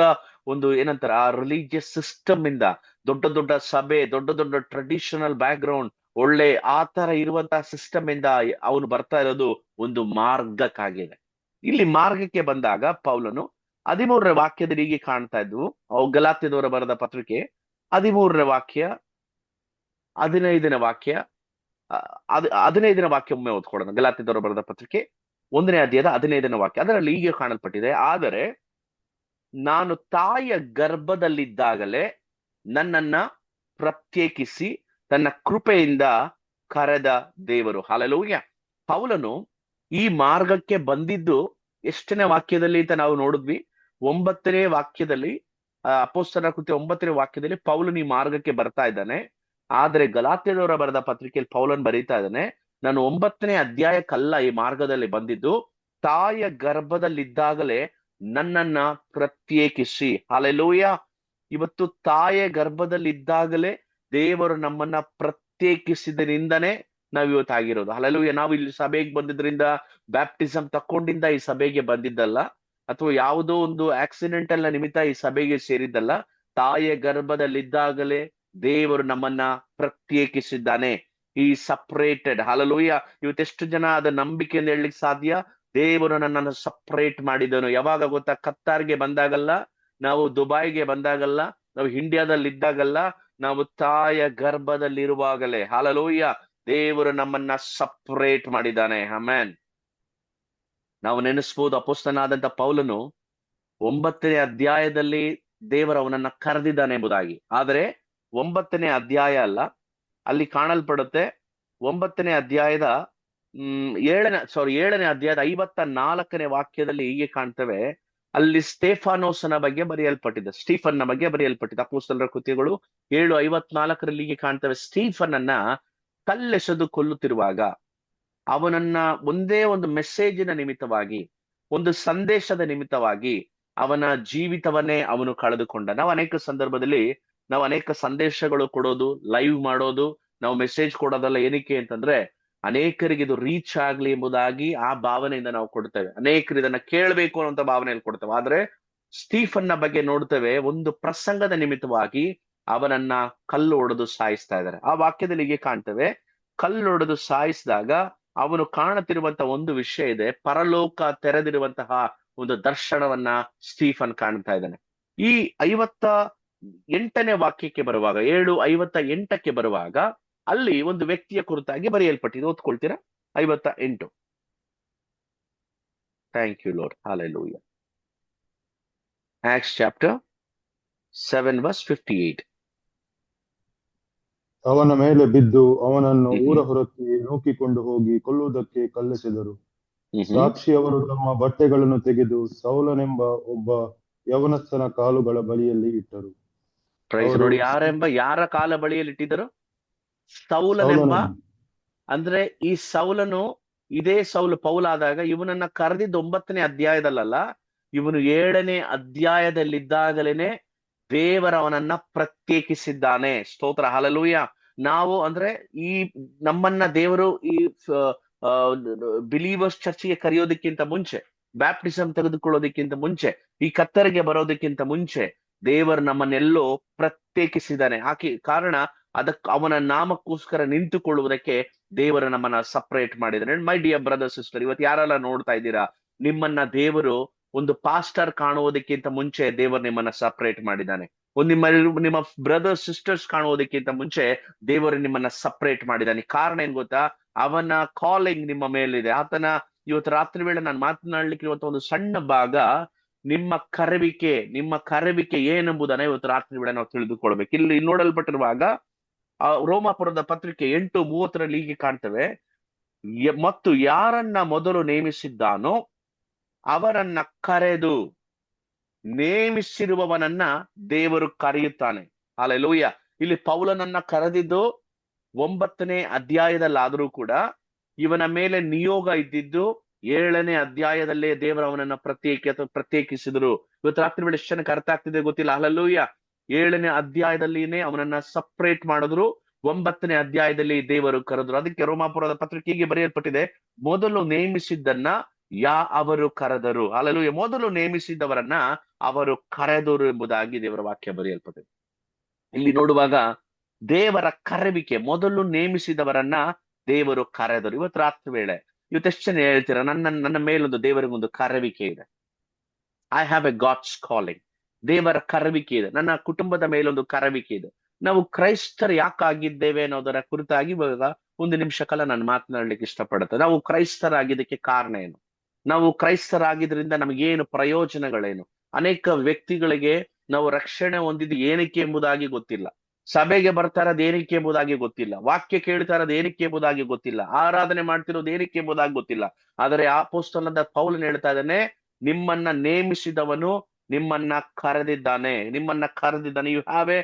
ಒಂದು ಏನಂತಾರೆ, ಆ ರಿಲಿಜಿಯಸ್ ಸಿಸ್ಟಮ್ ಇಂದ, ದೊಡ್ಡ ದೊಡ್ಡ ಸಭೆ, ದೊಡ್ಡ ದೊಡ್ಡ ಟ್ರೆಡಿಷನಲ್ ಬ್ಯಾಕ್ ಗ್ರೌಂಡ್, ಒಳ್ಳೆ ಆ ತರ ಇರುವಂತಹ ಸಿಸ್ಟಮ್ ಇಂದ ಅವನು ಬರ್ತಾ ಇರೋದು ಒಂದು ಮಾರ್ಗಕ್ಕಾಗಿದೆ. ಇಲ್ಲಿ ಮಾರ್ಗಕ್ಕೆ ಬಂದಾಗ ಪೌಲನು 13ನೇ ವಾಕ್ಯದಲ್ಲಿ ಹೀಗೆ ಕಾಣ್ತಾ ಇದ್ವು. ಅವು ಗಲಾತ್ಯದವರ ಬರೆದ ಪತ್ರಿಕೆ 13ನೇ ವಾಕ್ಯ, 15ನೇ ವಾಕ್ಯ, 15ನೇ ವಾಕ್ಯ ಒಮ್ಮೆ ಓದ್ಕೊಳ್ಳೋಣ. ಗಲಾತ್ಯದವರ ಬರೆದ ಪತ್ರಿಕೆ 1ನೇ ಅಧ್ಯಾಯದ 15ನೇ ವಾಕ್ಯ. ಅದರಲ್ಲಿ ಹೀಗೆ ಕಾಣಲ್ಪಟ್ಟಿದೆ, ಆದರೆ ನಾನು ತಾಯಿಯ ಗರ್ಭದಲ್ಲಿದ್ದಾಗಲೇ ನನ್ನನ್ನ ಪ್ರತ್ಯೇಕಿಸಿ ತನ್ನ ಕೃಪೆಯಿಂದ ಕರೆದ ದೇವರು. ಹಲ್ಲೆಲೂಯಾ. ಪೌಲನು ಈ ಮಾರ್ಗಕ್ಕೆ ಬಂದಿದ್ದು ಎಷ್ಟನೇ ವಾಕ್ಯದಲ್ಲಿ ಅಂತ ನಾವು ನೋಡಿದ್ವಿ. 9ನೇ ವಾಕ್ಯದಲ್ಲಿ, ಅಪೊಸ್ತಲರ ಕೃತ್ಯ 9ನೇ ವಾಕ್ಯದಲ್ಲಿ ಪೌಲನು ಈ ಮಾರ್ಗಕ್ಕೆ ಬರ್ತಾ ಇದ್ದಾನೆ. ಆದ್ರೆ ಗಲಾತ್ಯದವರ ಬರೆದ ಪತ್ರಿಕೆಯಲ್ಲಿ ಪೌಲನ್ ಬರೀತಾ ಇದ್ದಾನೆ, ನಾನು 9ನೇ ಅಧ್ಯಾಯಕ್ಕಲ್ಲ ಈ ಮಾರ್ಗದಲ್ಲಿ ಬಂದಿದ್ದು, ತಾಯಿಯ ಗರ್ಭದಲ್ಲಿದ್ದಾಗಲೇ ನನ್ನನ್ನ ಪ್ರತ್ಯೇಕಿಸಿ. ಹಲ್ಲೆಲೂಯಾ. ಇವತ್ತು ತಾಯಿಯ ಗರ್ಭದಲ್ಲಿದ್ದಾಗಲೇ ದೇವರು ನಮ್ಮನ್ನ ಪ್ರತ್ಯೇಕಿಸಿದ್ರಿಂದನೇ ನಾವ್ ಇವತ್ತು ಆಗಿರೋದು. ಹಲ್ಲೆಲೂಯಾ. ನಾವು ಇಲ್ಲಿ ಸಭೆಗೆ ಬಂದಿದ್ರಿಂದ, ಬ್ಯಾಪ್ಟಿಸಮ್ ತಕ್ಕೊಂಡಿಂದ ಈ ಸಭೆಗೆ ಬಂದಿದ್ದಲ್ಲ, ಅಥವಾ ಯಾವುದೋ ಒಂದು ಆಕ್ಸಿಡೆಂಟಲ್ ನಿಮಿತ್ತ ಈ ಸಭೆಗೆ ಸೇರಿದ್ದಲ್ಲ. ತಾಯಿಯ ಗರ್ಭದಲ್ಲಿದ್ದಾಗಲೇ ದೇವರು ನಮ್ಮನ್ನ ಪ್ರತ್ಯೇಕಿಸಿದ್ದಾನೆ. ಈ ಸಪರೇಟೆಡ್. ಹಲ್ಲೆಲೂಯಾ. ಇವತ್ತೆಷ್ಟು ಜನ ಅದ ನಂಬಿಕೆಯಿಂದ ಹೇಳಲಿಕ್ಕೆ ಸಾಧ್ಯ? ದೇವರು ನನ್ನನ್ನು ಸಪರೇಟ್ ಮಾಡಿದನು. ಯಾವಾಗ ಗೊತ್ತಾ? ಕತ್ತಾರ್ಗೆ ಬಂದಾಗಲ್ಲ, ನಾವು ದುಬೈಗೆ ಬಂದಾಗಲ್ಲ, ನಾವು ಇಂಡಿಯಾದಲ್ಲಿ ಇದ್ದಾಗಲ್ಲ, ನಾವು ತಾಯಿಯ ಗರ್ಭದಲ್ಲಿರುವಾಗಲೇ. ಹಲ್ಲೆಲೂಯಾ. ದೇವರು ನಮ್ಮನ್ನ ಸಪರೇಟ್ ಮಾಡಿದ್ದಾನೆ. ಆಮೆನ್. ನಾವು ನೆನೆಸ್ಬೋದು, ಅಪೊಸ್ತಲನಾದಂತ ಪೌಲನು 9ನೇ ಅಧ್ಯಾಯದಲ್ಲಿ ದೇವರು ಅವನನ್ನ ಕರೆದಿದ್ದಾನೆ ಎಂಬುದಾಗಿ. ಆದರೆ 9ನೇ ಅಧ್ಯಾಯ ಅಲ್ಲ, ಅಲ್ಲಿ ಕಾಣಲ್ಪಡುತ್ತೆ 9ನೇ ಅಧ್ಯಾಯದ 7ನೇ ಅಧ್ಯಾಯದ 54ನೇ ವಾಕ್ಯದಲ್ಲಿ ಹೀಗೆ ಕಾಣ್ತೇವೆ. ಅಲ್ಲಿ ಸ್ಟೇಫಾನೋಸನ ಬಗ್ಗೆ ಬರೆಯಲ್ಪಟ್ಟಿದೆ, ಸ್ಟೀಫನ್ನ ಬಗ್ಗೆ ಬರೆಯಲ್ಪಟ್ಟಿದೆ. ಅಪೊಸ್ತಲರ ಕೃತ್ಯಗಳು 7:54 ಹೀಗೆ ಕಾಣ್ತೇವೆ. ಸ್ಟೀಫನನ್ನ ಕಲ್ಲೆಸೆದು ಕೊಲ್ಲುತ್ತಿರುವಾಗ ಅವನನ್ನ ಒಂದೇ ಒಂದು ಮೆಸೇಜಿನ ನಿಮಿತ್ತವಾಗಿ, ಒಂದು ಸಂದೇಶದ ನಿಮಿತ್ತವಾಗಿ ಅವನ ಜೀವಿತವನ್ನೇ ಅವನು ಕಳೆದುಕೊಂಡ. ನಾವು ಅನೇಕ ಸಂದರ್ಭದಲ್ಲಿ ನಾವು ಅನೇಕ ಸಂದೇಶಗಳು ಕೊಡೋದು, ಲೈವ್ ಮಾಡೋದು, ನಾವು ಮೆಸೇಜ್ ಕೊಡೋದಲ್ಲ. ಏನಕ್ಕೆ ಅಂತಂದ್ರೆ ಅನೇಕರಿಗೆ ಇದು ರೀಚ್ ಆಗ್ಲಿ ಎಂಬುದಾಗಿ ಆ ಭಾವನೆಯಿಂದ ನಾವು ಕೊಡ್ತೇವೆ. ಅನೇಕರು ಇದನ್ನ ಕೇಳಬೇಕು ಅನ್ನುವಂತ ಭಾವನೆಯಲ್ಲಿ ಕೊಡ್ತೇವೆ. ಆದ್ರೆ ಸ್ಟೀಫನ್ನ ಬಗ್ಗೆ ನೋಡ್ತೇವೆ, ಒಂದು ಪ್ರಸಂಗದ ನಿಮಿತ್ತವಾಗಿ ಅವನನ್ನ ಕಲ್ಲು ಹೊಡೆದು ಸಾಯಿಸ್ತಾ ಇದ್ದಾರೆ. ಆ ವಾಕ್ಯದಲ್ಲಿ ಹೀಗೆ ಕಾಣ್ತೇವೆ, ಕಲ್ಲು ಹೊಡೆದು ಸಾಯಿಸಿದಾಗ ಅವನು ಕಾಣುತ್ತಿರುವಂತ ಒಂದು ವಿಷಯ ಇದೆ, ಪರಲೋಕ ತೆರೆದಿರುವಂತಹ ಒಂದು ದರ್ಶನವನ್ನ ಸ್ಟೀಫನ್ ಕಾಣ್ತಾ ಇದ್ದಾನೆ. ಈ 58ನೇ ವಾಕ್ಯಕ್ಕೆ ಬರುವಾಗ, 7:58ಕ್ಕೆ ಬರುವಾಗ ಅಲ್ಲಿ ಒಂದು ವ್ಯಕ್ತಿಯ ಕುರಿತಾಗಿ ಬರೆಯಲ್ಪಟ್ಟಿದೆ. ಓದ್ಕೊಳ್ತೀರಾ? 58. Thank you Lord. Hallelujah. Acts chapter 7 verse 58. ಅವನ ಮೇಲೆ ಬಿದ್ದು ಅವನನ್ನು ಊರ ಹೊರಕ್ಕೆ ನೂಕಿಕೊಂಡು ಹೋಗಿ ಕೊಲ್ಲುವುದಕ್ಕೆ ಕಲ್ಲೆಸೆದರು. ಸಾಕ್ಷಿಯವರು ತಮ್ಮ ಬಟ್ಟೆಗಳನ್ನು ತೆಗೆದು ಸೌಲನೆಂಬ ಒಬ್ಬ ಯವನಸ್ಥನ ಕಾಲುಗಳ ಬಳಿಯಲ್ಲಿ ಇಟ್ಟರು. ನೋಡಿ, ಯಾರ ಕಾಲ ಬಳಿಯಲ್ಲಿ ಇಟ್ಟಿದ್ದರು? ಸೌಲನೆಂಬ. ಅಂದ್ರೆ ಈ ಸೌಲನು, ಇದೇ ಸೌಲು ಪೌಲಾದಾಗ ಇವನನ್ನ ಕರೆದಿದ್ದು 9ನೇ ಅಧ್ಯಾಯದಲ್ಲ, ಇವನು 7ನೇ ಅಧ್ಯಾಯದಲ್ಲಿದ್ದಾಗಲೇನೆ ದೇವರವನನ್ನ ಪ್ರತ್ಯೇಕಿಸಿದ್ದಾನೆ. ಸ್ತೋತ್ರ. ಹಲ್ಲೆಲೂಯಾ. ನಾವು ಅಂದ್ರೆ ಈ ನಮ್ಮನ್ನ ದೇವರು ಈ ಬಿಲೀವರ್ಸ್ ಚರ್ಚ್ಗೆ ಕರೆಯೋದಕ್ಕಿಂತ ಮುಂಚೆ, ಬ್ಯಾಪ್ಟಿಸಮ್ ತೆಗೆದುಕೊಳ್ಳೋದಕ್ಕಿಂತ ಮುಂಚೆ, ಈ ಕತ್ತರಿಗೆ ಬರೋದಕ್ಕಿಂತ ಮುಂಚೆ ದೇವರು ನಮ್ಮನ್ನೆಲ್ಲೋ ಪ್ರತ್ಯೇಕಿಸಿದ್ದಾನೆ. ಕಾರಣ ಅವನ ನಾಮಕ್ಕೋಸ್ಕರ ನಿಂತುಕೊಳ್ಳುವುದಕ್ಕೆ ದೇವರು ನಮ್ಮನ್ನ ಸಪರೇಟ್ ಮಾಡಿದ್ದಾನೆ. ಮೈ ಡಿಯರ್ ಬ್ರದರ್ ಸಿಸ್ಟರ್, ಇವತ್ತು ಯಾರೆಲ್ಲ ನೋಡ್ತಾ ಇದ್ದೀರಾ, ನಿಮ್ಮನ್ನ ದೇವರು ಒಂದು ಪಾಸ್ಟರ್ ಕಾಣುವುದಕ್ಕಿಂತ ಮುಂಚೆ ದೇವರು ನಿಮ್ಮನ್ನ ಸಪರೇಟ್ ಮಾಡಿದ್ದಾನೆ. ನಿಮ್ಮ ಬ್ರದರ್ ಸಿಸ್ಟರ್ಸ್ ಕಾಣುವುದಕ್ಕಿಂತ ಮುಂಚೆ ದೇವರು ನಿಮ್ಮನ್ನ ಸಪರೇಟ್ ಮಾಡಿದ್ದಾನೆ. ಕಾರಣ ಏನ್ ಗೊತ್ತಾ? ಅವನ ಕಾಲಿಂಗ್ ನಿಮ್ಮ ಮೇಲಿದೆ. ಆತನ ಇವತ್ತು ರಾತ್ರಿ ವೇಳೆ ನಾನು ಮಾತನಾಡ್ಲಿಕ್ಕೆ ಇರುವಂತ ಒಂದು ಸಣ್ಣ ಭಾಗ, ನಿಮ್ಮ ಕರೆವಿಕೆ ಏನೆಂಬುದನ್ನ ಇವತ್ತು ರಾತ್ರಿ ವೇಳೆ ನಾವು ತಿಳಿದುಕೊಳ್ಬೇಕು. ಇಲ್ಲಿ ನೋಡಲ್ಪಟ್ಟಿರುವಾಗ ರೋಮಾಪುರದ ಪತ್ರಿಕೆ 8:30 ಹೀಗೆ ಕಾಣ್ತೇವೆ, ಮತ್ತು ಯಾರನ್ನ ಮೊದಲು ನೇಮಿಸಿದ್ದಾನೋ ಅವರನ್ನ ಕರೆದು ನೇಮಿಸಿರುವವನನ್ನ ದೇವರು ಕರೆಯುತ್ತಾನೆ. ಹಲ್ಲೆಲೂಯಾ. ಇಲ್ಲಿ ಪೌಲನನ್ನ ಕರೆದಿದ್ದು 9ನೇ ಅಧ್ಯಾಯದಲ್ಲಾದರೂ ಕೂಡ ಇವನ ಮೇಲೆ ನಿಯೋಗ ಇದ್ದಿದ್ದು 7ನೇ ಅಧ್ಯಾಯದಲ್ಲೇ ದೇವರು ಅವನನ್ನ ಪ್ರತ್ಯೇಕಿಸಿದ್ರು. ಇವತ್ತು ರಾತ್ರಿ ವೇಳೆ ಎಷ್ಟು ಜನಕ್ಕೆ ಅರ್ಥ ಆಗ್ತಿದೆ ಗೊತ್ತಿಲ್ಲ. ಹಲ್ಲೆಲೂಯಾ. 7ನೇ ಅಧ್ಯಾಯದಲ್ಲಿನೇ ಅವನನ್ನ ಸಪರೇಟ್ ಮಾಡಿದ್ರು, 9ನೇ ಅಧ್ಯಾಯದಲ್ಲಿ ದೇವರು ಕರೆದ್ರು. ಅದಕ್ಕೆ ರೋಮಾಪುರದ ಪತ್ರಿಕೆಗೆ ಬರೆಯಲ್ಪಟ್ಟಿದೆ, ಮೊದಲು ನೇಮಿಸಿದ್ದನ್ನ ಅವರು ಕರೆದರು. ಹಲ್ಲೆಲೂಯಾ. ಮೊದಲು ನೇಮಿಸಿದವರನ್ನ ಅವರು ಕರೆದರು ಎಂಬುದಾಗಿ ದೇವರ ವಾಕ್ಯ ಬರೆಯಲ್ಪಟ್ಟಿದೆ. ಇಲ್ಲಿ ನೋಡುವಾಗ ದೇವರ ಕರೆವಿಕೆ, ಮೊದಲು ನೇಮಿಸಿದವರನ್ನ ದೇವರು ಕರೆದರು. ಇವತ್ತು ರಾತ್ರಿ ವೇಳೆ ಇವತ್ತೆಷ್ಟು ಜನ ಹೇಳ್ತೀರಾ, ನನ್ನ ಮೇಲೊಂದು ದೇವರಿಗೊಂದು ಕರೆವಿಕೆ ಇದೆ. I have a God's calling. ದೇವರ ಕರೆವಿಕೆ ಇದೆ, ನನ್ನ ಕುಟುಂಬದ ಮೇಲೊಂದು ಕರೆವಿಕೆ ಇದೆ. ನಾವು ಕ್ರೈಸ್ತರು ಯಾಕಾಗಿದ್ದೇವೆ ಅನ್ನೋದರ ಕುರಿತಾಗಿ ಇವಾಗ 1 ನಿಮಿಷ ಕಾಲ ನಾನು ಮಾತನಾಡ್ಲಿಕ್ಕೆ ಇಷ್ಟಪಡುತ್ತೆ. ನಾವು ಕ್ರೈಸ್ತರಾಗಿದ್ದಕ್ಕೆ ಕಾರಣ ಏನು? ನಾವು ಕ್ರೈಸ್ತರಾಗಿದ್ರಿಂದ ನಮಗೇನು ಪ್ರಯೋಜನಗಳೇನು? ಅನೇಕ ವ್ಯಕ್ತಿಗಳಿಗೆ ನಾವು ರಕ್ಷಣೆ ಹೊಂದಿದ್ದು ಏನಕ್ಕೆ ಎಂಬುದಾಗಿ ಗೊತ್ತಿಲ್ಲ. ಸಭೆಗೆ ಬರ್ತಾ ಇರೋದು ಏನಕ್ಕೆ ಎಂಬುದಾಗಿ ಗೊತ್ತಿಲ್ಲ. ವಾಕ್ಯ ಕೇಳ್ತಾ ಇರೋದು ಏನಕ್ಕೆ ಎಂಬುದಾಗಿ ಗೊತ್ತಿಲ್ಲ. ಆರಾಧನೆ ಮಾಡ್ತಿರೋದು ಏನಕ್ಕೆ ಎಂಬುದಾಗಿ ಗೊತ್ತಿಲ್ಲ. ಆದರೆ ಅಪೊಸ್ತಲನಾದ ಪೌಲನು ಹೇಳ್ತಾ ಇದ್ದಾನೆ, ನಿಮ್ಮನ್ನ ನೇಮಿಸಿದವನು ನಿಮ್ಮನ್ನ ಕರೆದಿದ್ದಾನೆ. You have a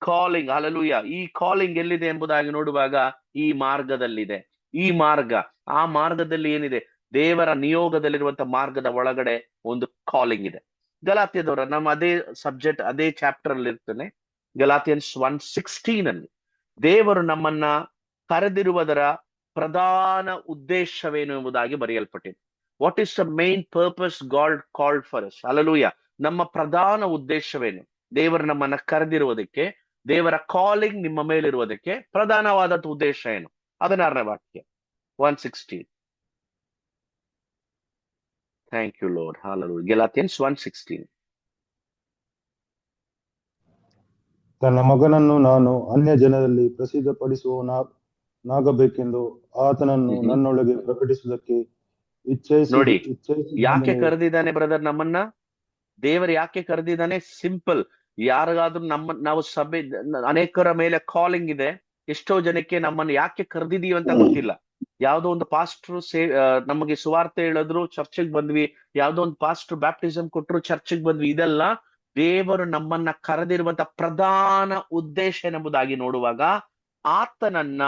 calling. Hallelujah. ಈ ಕಾಲಿಂಗ್ ಎಲ್ಲಿದೆ ಎಂಬುದಾಗಿ ನೋಡುವಾಗ ಈ ಮಾರ್ಗದಲ್ಲಿದೆ. ಈ ಮಾರ್ಗ, ಆ ಮಾರ್ಗದಲ್ಲಿ ಏನಿದೆ? ದೇವರ ನಿಯೋಗದಲ್ಲಿರುವಂತ ಮಾರ್ಗದ ಒಳಗಡೆ ಒಂದು ಕಾಲಿಂಗ್ ಇದೆ. ಗಲಾತ್ಯದವರ ನಮ್ಮ ಅದೇ ಸಬ್ಜೆಕ್ಟ್, ಅದೇ ಚಾಪ್ಟರ್ ಅಲ್ಲಿ ಇರ್ತೇನೆ. ಗಲಾತಿಯನ್ಸ್ 1:16 ಅಲ್ಲಿ ದೇವರು ನಮ್ಮನ್ನ ಕರೆದಿರುವುದರ ಪ್ರಧಾನ ಉದ್ದೇಶವೇನು ಎಂಬುದಾಗಿ ಬರೆಯಲ್ಪಟ್ಟಿದೆ. What is the main purpose god called for us? Hallelujah. ನಮ್ಮ ಪ್ರಧಾನ ಉದ್ದೇಶವೇನು? ದೇವರು ನಮ್ಮನ್ನ ಕರೆದಿರುವುದಕ್ಕೆ, ದೇವರ ಕಾಲಿಂಗ್ ನಿಮ್ಮ ಮೇಲಿರುವುದಕ್ಕೆ ಪ್ರಧಾನವಾದ ಉದ್ದೇಶ ಏನು? 16ನೇ ವಾಕ್ಯ 1:16. Thank you Lord. Hallelujah. Galatians 1:16. ತನ್ನ ಮಗನನ್ನು ನಾನು ಅನ್ಯ ಜನರಲ್ಲಿ ಪ್ರಸಿದ್ಧಪಡಿಸುವವನಾಗಬೇಕೆಂದು ಆತನನ್ನು ನನ್ನೊಳಗೆ ಪ್ರಕಟಿಸುವುದಕ್ಕೆ ನೋಡಿ, ಇಚ್ಛಿಸಿ ಯಾಕೆ ಕರೆದಿದ್ದಾನೆ ಬ್ರದರ್ ನಮ್ಮನ್ನ? ದೇವರು ಯಾಕೆ ಕರೆದಿದ್ದಾನೆ? ಸಿಂಪಲ್. ಯಾರಿಗಾದ್ರೂ ನಾವು ಸಭೆ, ಅನೇಕರ ಮೇಲೆ ಕಾಲಿಂಗ್ ಇದೆ. ಎಷ್ಟೋ ಜನಕ್ಕೆ ನಮ್ಮನ್ನು ಯಾಕೆ ಕರೆದಿದೀವಿ ಅಂತ ಗೊತ್ತಿಲ್ಲ. ಯಾವ್ದೋ ಒಂದು ಪಾಸ್ಟ್ರು ನಮಗೆ ಸುವಾರ್ತೆ ಹೇಳಿದ್ರು, ಚರ್ಚಿಗೆ ಬಂದ್ವಿ. ಯಾವ್ದೋ ಒಂದು ಪಾಸ್ಟ್ರು ಬ್ಯಾಪ್ಟಿಸಮ್ ಕೊಟ್ರು, ಚರ್ಚಿಗೆ ಬಂದ್ವಿ. ಇದೆಲ್ಲ ದೇವರು ನಮ್ಮನ್ನ ಕರೆದಿರುವಂತ ಪ್ರಧಾನ ಉದ್ದೇಶ ಎಂಬುದಾಗಿ ನೋಡುವಾಗ, ಆತನನ್ನ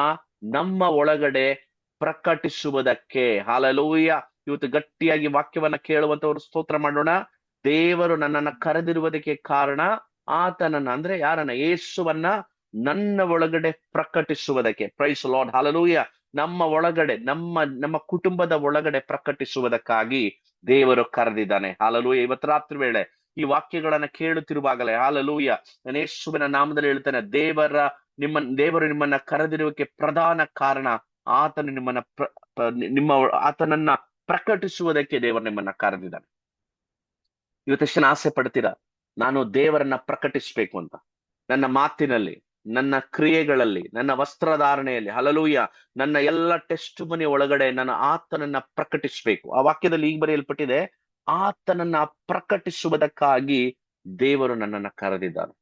ನಮ್ಮ ಒಳಗಡೆ ಪ್ರಕಟಿಸುವುದಕ್ಕೆ. ಹಲ್ಲೆಲೂಯಾ. ಇವತ್ತು ಗಟ್ಟಿಯಾಗಿ ವಾಕ್ಯವನ್ನ ಕೇಳುವಂತವ್ರು ಸ್ತೋತ್ರ ಮಾಡೋಣ. ದೇವರು ನನ್ನನ್ನ ಕರೆದಿರುವುದಕ್ಕೆ ಕಾರಣ ಆತನನ್ನ, ಅಂದ್ರೆ ಯಾರನ್ನ? ಯೇಸುವನ್ನ ನನ್ನ ಒಳಗಡೆ ಪ್ರಕಟಿಸುವುದಕ್ಕೆ. Price lord. ಹಲ್ಲೆಲೂಯಾ. ನಮ್ಮ ಒಳಗಡೆ, ನಮ್ಮ ಕುಟುಂಬದ ಒಳಗಡೆ ಪ್ರಕಟಿಸುವುದಕ್ಕಾಗಿ ದೇವರು ಕರೆದಿದ್ದಾನೆ. ಹಲ್ಲೆಲೂಯಾ. ಇವತ್ತು ರಾತ್ರಿ ವೇಳೆ ಈ ವಾಕ್ಯಗಳನ್ನ ಕೇಳುತ್ತಿರುವಾಗಲೇ, ಹಲ್ಲೆಲೂಯಾ, ನಾನು ಯೇಸುವಿನ ನಾಮದಲ್ಲಿ ಹೇಳ್ತೇನೆ, ದೇವರು ನಿಮ್ಮನ್ನ ಕರೆದಿರುವುದಕ್ಕೆ ಪ್ರಧಾನ ಕಾರಣ ಆತನನ್ನ ಪ್ರಕಟಿಸುವುದಕ್ಕೆ ದೇವರು ನಿಮ್ಮನ್ನ ಕರೆದಿದ್ದಾನೆ. ಇವತ್ತೆಷ್ಟು ಆಸೆ ಪಡ್ತೀರಾ ನಾನು ದೇವರನ್ನ ಪ್ರಕಟಿಸ್ಬೇಕು ಅಂತ? ನನ್ನ ಮಾತಿನಲ್ಲಿ, ನನ್ನ ಕ್ರಿಯೆಗಳಲ್ಲಿ, ನನ್ನ ವಸ್ತ್ರಧಾರಣೆಯಲ್ಲಿ, ಹಲ್ಲೆಲೂಯಾ, ನನ್ನ ಎಲ್ಲ ಟೆಸ್ಟ್ ಮನಿ ಒಳಗಡೆ ನಾನು ಆತನನ್ನ ಪ್ರಕಟಿಸ್ಬೇಕು. ಆ ವಾಕ್ಯದಲ್ಲಿ ಈಗ ಬರೆಯಲ್ಪಟ್ಟಿದೆ, ಆತನನ್ನ ಪ್ರಕಟಿಸುವುದಕ್ಕಾಗಿ ದೇವರು ನನ್ನನ್ನ ಕರೆದಿದ್ದಾನೆ.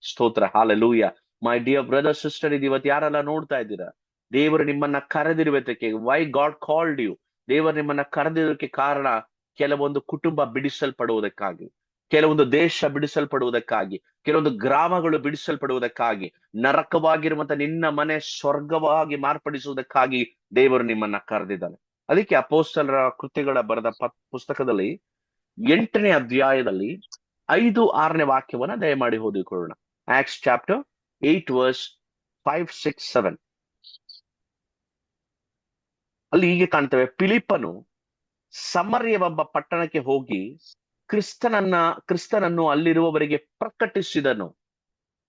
ಸ್ತೋತ್ರ. Hallelujah. My dear brother, sister, ಇದು ಇವತ್ತು ಯಾರೆಲ್ಲ ನೋಡ್ತಾ ಇದ್ದೀರಾ, ದೇವರು ನಿಮ್ಮನ್ನ ಕರೆದಿರುವುದಕ್ಕೆ, ವೈ ಗಾಡ್ ಕಾಲ್ಡ್ ಯು, ದೇವರು ನಿಮ್ಮನ್ನ ಕರೆದಿರೋದಕ್ಕೆ ಕಾರಣ ಕೆಲವೊಂದು ಕುಟುಂಬ ಬಿಡಿಸಲ್ಪಡುವುದಕ್ಕಾಗಿ, ಕೆಲವೊಂದು ದೇಶ ಬಿಡಿಸಲ್ಪಡುವುದಕ್ಕಾಗಿ, ಕೆಲವೊಂದು ಗ್ರಾಮಗಳು ಬಿಡಿಸಲ್ಪಡುವುದಕ್ಕಾಗಿ, ನರಕವಾಗಿರುವಂತ ನಿನ್ನ ಮನೆ ಸ್ವರ್ಗವಾಗಿ ಮಾರ್ಪಡಿಸುವುದಕ್ಕಾಗಿ ದೇವರು ನಿಮ್ಮನ್ನ ಕರೆದಿದ್ದಾನೆ. ಅದಕ್ಕೆ ಅಪೊಸ್ತಲರ ಕೃತ್ಯಗಳ ಬರೆದ ಪುಸ್ತಕದಲ್ಲಿ 8ನೇ ಅಧ್ಯಾಯದಲ್ಲಿ 5-6ನೇ ವಾಕ್ಯವನ್ನ ದಯಮಾಡಿ ಓದಿಕೊಳ್ಳೋಣ. Acts chapter 8 verse 5, 6, 7. ಅಲ್ಲಿ ಹೀಗೆ ಕಾಣ್ತೇವೆ, ಫಿಲಿಪ್ಪನು ಸಮರ್ಯವೆಂಬ ಪಟ್ಟಣಕ್ಕೆ ಹೋಗಿ ಕ್ರಿಸ್ತನನ್ನು ಅಲ್ಲಿರುವವರಿಗೆ ಪ್ರಕಟಿಸಿದನು.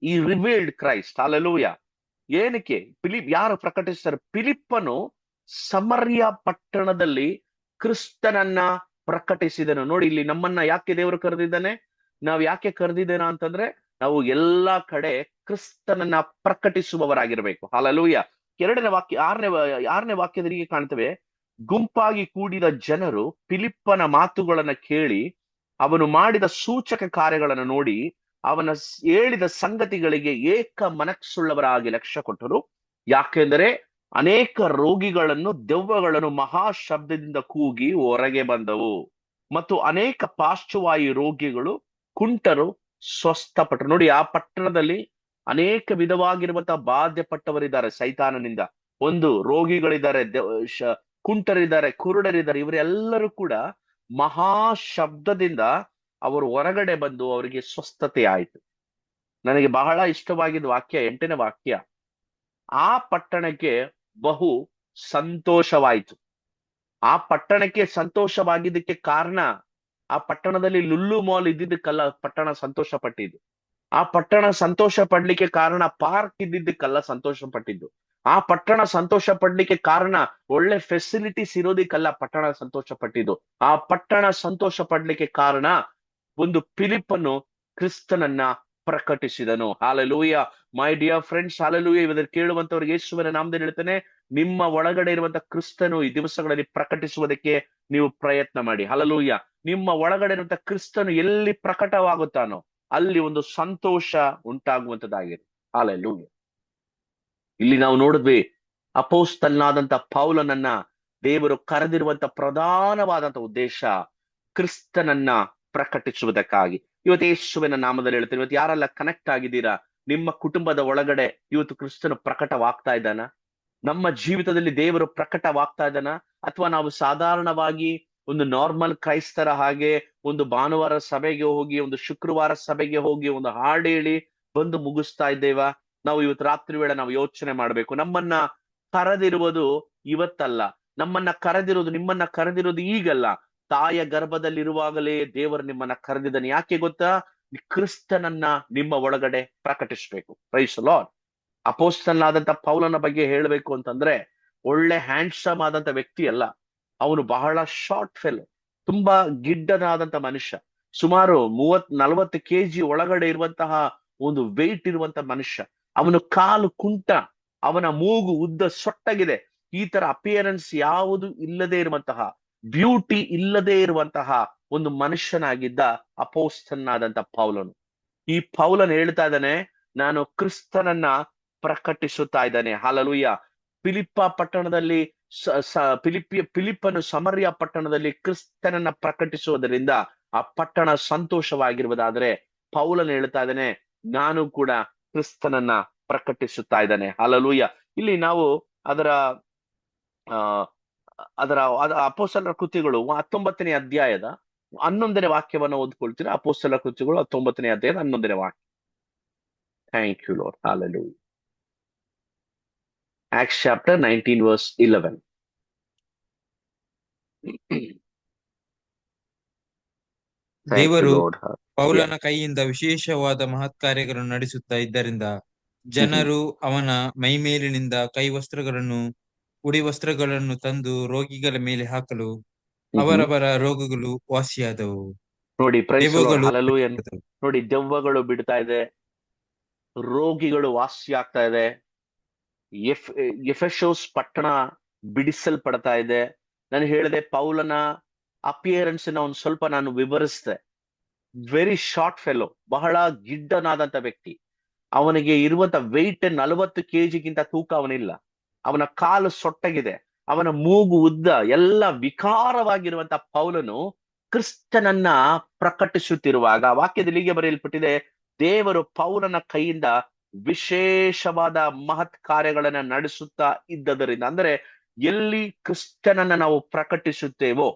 ಈ ರಿವೀಲ್ಡ್ ಕ್ರೈಸ್ಟ್. ಹಲ್ಲೆಲೂಯಾ. ಏನಕ್ಕೆ ಯಾರು ಪ್ರಕಟಿಸ್ತಾರೆ? ಫಿಲಿಪ್ಪನು ಸಮರ್ಯ ಪಟ್ಟಣದಲ್ಲಿ ಕ್ರಿಸ್ತನನ್ನ ಪ್ರಕಟಿಸಿದನು. ನೋಡಿ, ಇಲ್ಲಿ ನಮ್ಮನ್ನ ಯಾಕೆ ದೇವರು ಕರೆದಿದ್ದಾನೆ? ನಾವು ಯಾಕೆ ಕರೆದಿದ್ದೇನ ಅಂತಂದ್ರೆ, ನಾವು ಎಲ್ಲಾ ಕಡೆ ಕ್ರಿಸ್ತನನ್ನ ಪ್ರಕಟಿಸುವವರಾಗಿರ್ಬೇಕು. ಹಲ್ಲೆಲೂಯಾ. 6ನೇ ವಾಕ್ಯದಲ್ಲಿ ಹೀಗೆ ಕಾಣ್ತೇವೆ, ಗುಂಪಾಗಿ ಕೂಡಿದ ಜನರು ಫಿಲಿಪ್ಪನ ಮಾತುಗಳನ್ನ ಕೇಳಿ ಅವನು ಮಾಡಿದ ಸೂಚಕ ಕಾರ್ಯಗಳನ್ನು ನೋಡಿ ಅವನ ಹೇಳಿದ ಸಂಗತಿಗಳಿಗೆ ಏಕ ಮನಸ್ಸುಳ್ಳವರಾಗಿ ಲಕ್ಷ್ಯ ಕೊಟ್ಟರು. ಯಾಕೆಂದರೆ ಅನೇಕ ರೋಗಿಗಳನ್ನು, ದೆವ್ವಗಳನ್ನು ಮಹಾಶಬ್ದದಿಂದ ಕೂಗಿ ಹೊರಗೆ ಬಂದವು ಮತ್ತು ಅನೇಕ ಪಾರ್ಶ್ವವಾಯು ರೋಗಿಗಳು, ಕುಂಟರು ಸ್ವಸ್ಥಪಟ್ಟರು. ನೋಡಿ, ಆ ಪಟ್ಟಣದಲ್ಲಿ ಅನೇಕ ವಿಧವಾಗಿರುವಂತಹ ಬಾಧ್ಯಪಟ್ಟವರಿದ್ದಾರೆ ಸೈತಾನನಿಂದ. ಒಂದು ರೋಗಿಗಳಿದ್ದಾರೆ, ಕುಂಟರಿದ್ದಾರೆ, ಕುರುಡರಿದ್ದಾರೆ. ಇವರೆಲ್ಲರೂ ಕೂಡ ಮಹಾಶಬ್ದದಿಂದ ಅವರು ಹೊರಗಡೆ ಬಂದು ಅವರಿಗೆ ಸ್ವಸ್ಥತೆ ಆಯಿತು. ನನಗೆ ಬಹಳ ಇಷ್ಟವಾಗಿದ್ದ ವಾಕ್ಯ 8ನೇ ವಾಕ್ಯ, ಆ ಪಟ್ಟಣಕ್ಕೆ ಬಹು ಸಂತೋಷವಾಯಿತು. ಆ ಪಟ್ಟಣಕ್ಕೆ ಸಂತೋಷವಾಗಿದ್ದಕ್ಕೆ ಕಾರಣ, ಆ ಪಟ್ಟಣದಲ್ಲಿ ಲುಲ್ಲು ಮಾಲ್ ಇದ್ದಿದ್ದಕ್ಕಲ್ಲ ಪಟ್ಟಣ ಸಂತೋಷ ಪಟ್ಟಿದ್ದು. ಆ ಪಟ್ಟಣ ಸಂತೋಷ ಪಡ್ಲಿಕ್ಕೆ ಕಾರಣ ಪಾರ್ಕ್ ಇದ್ದಿದ್ದಕ್ಕಲ್ಲ ಸಂತೋಷ ಪಟ್ಟಿದ್ದು. ಆ ಪಟ್ಟಣ ಸಂತೋಷ ಪಡ್ಲಿಕ್ಕೆ ಕಾರಣ ಒಳ್ಳೆ ಫೆಸಿಲಿಟೀಸ್ ಇರೋದಕ್ಕಲ್ಲ ಪಟ್ಟಣ ಸಂತೋಷ ಪಟ್ಟಿದ್ದು. ಆ ಪಟ್ಟಣ ಸಂತೋಷ ಪಡ್ಲಿಕ್ಕೆ ಕಾರಣ ಒಂದು ಫಿಲಿಪ್ಪನು ಕ್ರಿಸ್ತನನ್ನ ಪ್ರಕಟಿಸಿದನು. Hallelujah. My dear friends, hallelujah. ಇವತ್ತು ಕೇಳುವಂತವ್ರಿಗೆ ಯೇಸುವಿನ ನಾಮದಲ್ಲಿ ಹೇಳ್ತಾನೆ, ನಿಮ್ಮ ಒಳಗಡೆ ಇರುವಂತ ಕ್ರಿಸ್ತನು ಈ ದಿವಸಗಳಲ್ಲಿ ಪ್ರಕಟಿಸುವುದಕ್ಕೆ ನೀವು ಪ್ರಯತ್ನ ಮಾಡಿ. ಹಾಲೆಲೂಯ. ನಿಮ್ಮ ಒಳಗಡೆ ಇರುವಂತ ಕ್ರಿಸ್ತನು ಎಲ್ಲಿ ಪ್ರಕಟವಾಗುತ್ತಾನೋ ಅಲ್ಲಿ ಒಂದು ಸಂತೋಷ ಉಂಟಾಗುವಂತದ್ದಾಗಿದೆ. ಹಾಲೆಲೂಯ. ಇಲ್ಲಿ ನಾವು ನೋಡಿದ್ವಿ, ಅಪೊಸ್ತಲನಾದಂತ ಪೌಲನನ್ನ ದೇವರು ಕರೆದಿರುವಂತ ಪ್ರಧಾನವಾದಂತ ಉದ್ದೇಶ ಕ್ರಿಸ್ತನನ್ನ ಪ್ರಕಟಿಸುವುದಕ್ಕಾಗಿ. ಇವತ್ತು ಯೇಸುವಿನ ನಾಮದಲ್ಲಿ ಹೇಳ್ತೀನಿ, ಇವತ್ತು ಯಾರೆಲ್ಲ ಕನೆಕ್ಟ್ ಆಗಿದ್ದೀರಾ, ನಿಮ್ಮ ಕುಟುಂಬದ ಒಳಗಡೆ ಇವತ್ತು ಕ್ರಿಸ್ತನು ಪ್ರಕಟವಾಗ್ತಾ ಇದ್ದಾನ? ನಮ್ಮ ಜೀವಿತದಲ್ಲಿ ದೇವರು ಪ್ರಕಟವಾಗ್ತಾ ಇದ್ದಾನ? ಅಥವಾ ನಾವು ಸಾಧಾರಣವಾಗಿ ಒಂದು ನಾರ್ಮಲ್ ಕ್ರೈಸ್ತರ ಹಾಗೆ ಒಂದು ಭಾನುವಾರ ಸಭೆಗೆ ಹೋಗಿ, ಒಂದು ಶುಕ್ರವಾರ ಸಭೆಗೆ ಹೋಗಿ, ಒಂದು ಹಾಡು ಹೇಳಿ ಬಂದು ಮುಗಿಸ್ತಾ ಇದ್ದೇವಾ? ನಾವು ಇವತ್ತು ರಾತ್ರಿ ವೇಳೆ ನಾವು ಯೋಚನೆ ಮಾಡ್ಬೇಕು. ನಮ್ಮನ್ನ ಕರೆದಿರುವುದು ಇವತ್ತಲ್ಲ, ನಿಮ್ಮನ್ನ ಕರೆದಿರೋದು ಈಗಲ್ಲ. ತಾಯ ಗರ್ಭದಲ್ಲಿರುವಾಗಲೇ ದೇವರು ನಿಮ್ಮನ್ನ ಕರೆದಿದ್ದಾನೆ. ಯಾಕೆ ಗೊತ್ತಾ? ಕ್ರಿಸ್ತನನ್ನ ನಿಮ್ಮ ಒಳಗಡೆ ಪ್ರಕಟಿಸ್ಬೇಕು. Praise the Lord. ಅಪೊಸ್ತಲನಾದಂತ ಪೌಲನ ಬಗ್ಗೆ ಹೇಳಬೇಕು ಅಂತಂದ್ರೆ, ಒಳ್ಳೆ ಹ್ಯಾಂಡ್ಸಮ್ ಆದಂತ ವ್ಯಕ್ತಿ ಅಲ್ಲ, ಅವನು ಬಹಳ ಶಾರ್ಟ್ ಫೆಲೋ, ತುಂಬಾ ಗಿಡ್ಡನಾದಂತ ಮನುಷ್ಯ. ಸುಮಾರು 30-40 kg ಒಳಗಡೆ ಇರುವಂತಹ ಒಂದು ವೆಯ್ಟ್ ಇರುವಂತ ಮನುಷ್ಯ. ಅವನು ಕಾಲು ಕುಂಟ, ಅವನ ಮೂಗು ಉದ್ದ ಸೊಟ್ಟಗಿದೆ. ಈ ತರ ಅಪಿಯರೆನ್ಸ್ ಯಾವುದು ಇಲ್ಲದೆ ಇರುವಂತಹ, ಬ್ಯೂಟಿ ಇಲ್ಲದೆ ಇರುವಂತಹ ಒಂದು ಮನುಷ್ಯನಾಗಿದ್ದ ಅಪೊಸ್ತಲನಾದಂತ ಪೌಲನು. ಈ ಪೌಲನ್ ಹೇಳ್ತಾ ಇದ್ದಾನೆ, ನಾನು ಕ್ರಿಸ್ತನನ್ನ ಪ್ರಕಟಿಸುತ್ತಾ ಇದ್ದಾನೆ. ಹಾಲೆಲೂಯ. ಫಿಲಿಪ್ಪ ಪಟ್ಟಣದಲ್ಲಿ ಫಿಲಿಪ್ಪನು ಸಮರ್ಯ ಪಟ್ಟಣದಲ್ಲಿ ಕ್ರಿಸ್ತನನ್ನ ಪ್ರಕಟಿಸುವುದರಿಂದ ಆ ಪಟ್ಟಣ ಸಂತೋಷವಾಗಿರುವುದಾದ್ರೆ, ಪೌಲನ್ ಹೇಳ್ತಾ ಇದ್ದಾನೆ, ನಾನು ಕೂಡ ಕ್ರಿಸ್ತನನ್ನ ಪ್ರಕಟಿಸುತ್ತಾ ಇದ್ದಾನೆ. ಹಾಲೆಲೂಯ. ಇಲ್ಲಿ ನಾವು ಅದರ ಅಪೊಸ್ತಲರ ಕೃತ್ಯಗಳು 19ನೇ ಅಧ್ಯಾಯದ 11ನೇ ವಾಕ್ಯವನ್ನು ಓದ್ಕೊಳ್ತೀರಾ? ಅಪೊಸ್ತಲರ ಕೃತ್ಯಗಳು 19ನೇ ಅಧ್ಯಾಯದ 11ನೇ ವಾಕ್ಯ. Thank you Lord. Hallelujah. Acts chapter 19 verse 11. Thank you ದೇವರು Lord. ಪೌಲನ ಕೈಯಿಂದ ವಿಶೇಷವಾದ ಮಹತ್ಕಾರ್ಯಗಳನ್ನು ನಡೆಸುತ್ತಾ ಇದ್ದರಿಂದ ಜನರು ಅವನ ಮೈಮೇಲಿನಿಂದ ಉಡಿ ವಸ್ತ್ರಗಳನ್ನು ತಂದು ರೋಗಿಗಳ ಮೇಲೆ ಹಾಕಲು ಅವರವರ ರೋಗಗಳು ವಾಸಿಯಾದವು. ನೋಡಿ, ಪ್ರೈಸ್ ದಿ ಲಾರ್ಡ್. ದೆವ್ವಗಳು ಹಾಲೆಲೂಯ. ನೋಡಿ, ದೆವ್ವಗಳು ಬಿಡ್ತಾ ಇದೆ, ರೋಗಿಗಳು ವಾಸಿ ಆಗ್ತಾ ಇದೆ, ಎಫೆಸೋಸ್ ಪಟ್ಟಣ ಬಿಡಿಸಲ್ಪಡ್ತಾ ಇದೆ. ನಾನು ಹೇಳಿದೆ, ಪೌಲನ ಅಪಿಯರೆನ್ಸ್ ಒಂದ್ ಸ್ವಲ್ಪ ನಾನು ವಿವರಿಸಿದೆ. ವೆರಿ ಶಾರ್ಟ್ ಫೆಲೋ, ಬಹಳ ಗಿಡ್ಡನಾದಂತ ವ್ಯಕ್ತಿ. ಅವನಿಗೆ ಇರುವಂತ ವೆಯ್ಟ್ 40 kg ತೂಕ ಅವನಿಲ್ಲ. ಅವನ ಕಾಲು ಸೊಟ್ಟಗಿದೆ, ಅವನ ಮೂಗು ಉದ್ದ, ಎಲ್ಲ ವಿಕಾರವಾಗಿರುವಂತ ಪೌಲನು ಕ್ರಿಸ್ತನನ್ನ ಪ್ರಕಟಿಸುತ್ತಿರುವಾಗ ವಾಕ್ಯದಲ್ಲಿ ಹೀಗೆ ಬರೆಯಲ್ಪಟ್ಟಿದೆ, ದೇವರು ಪೌಲನ ಕೈಯಿಂದ ವಿಶೇಷವಾದ ಮಹತ್ ಕಾರ್ಯಗಳನ್ನ ನಡೆಸುತ್ತಾ ಇದ್ದದರಿಂದ. ಅಂದ್ರೆ ಎಲ್ಲಿ ಕ್ರಿಸ್ತನನ್ನ ನಾವು ಪ್ರಕಟಿಸುತ್ತೇವೋ,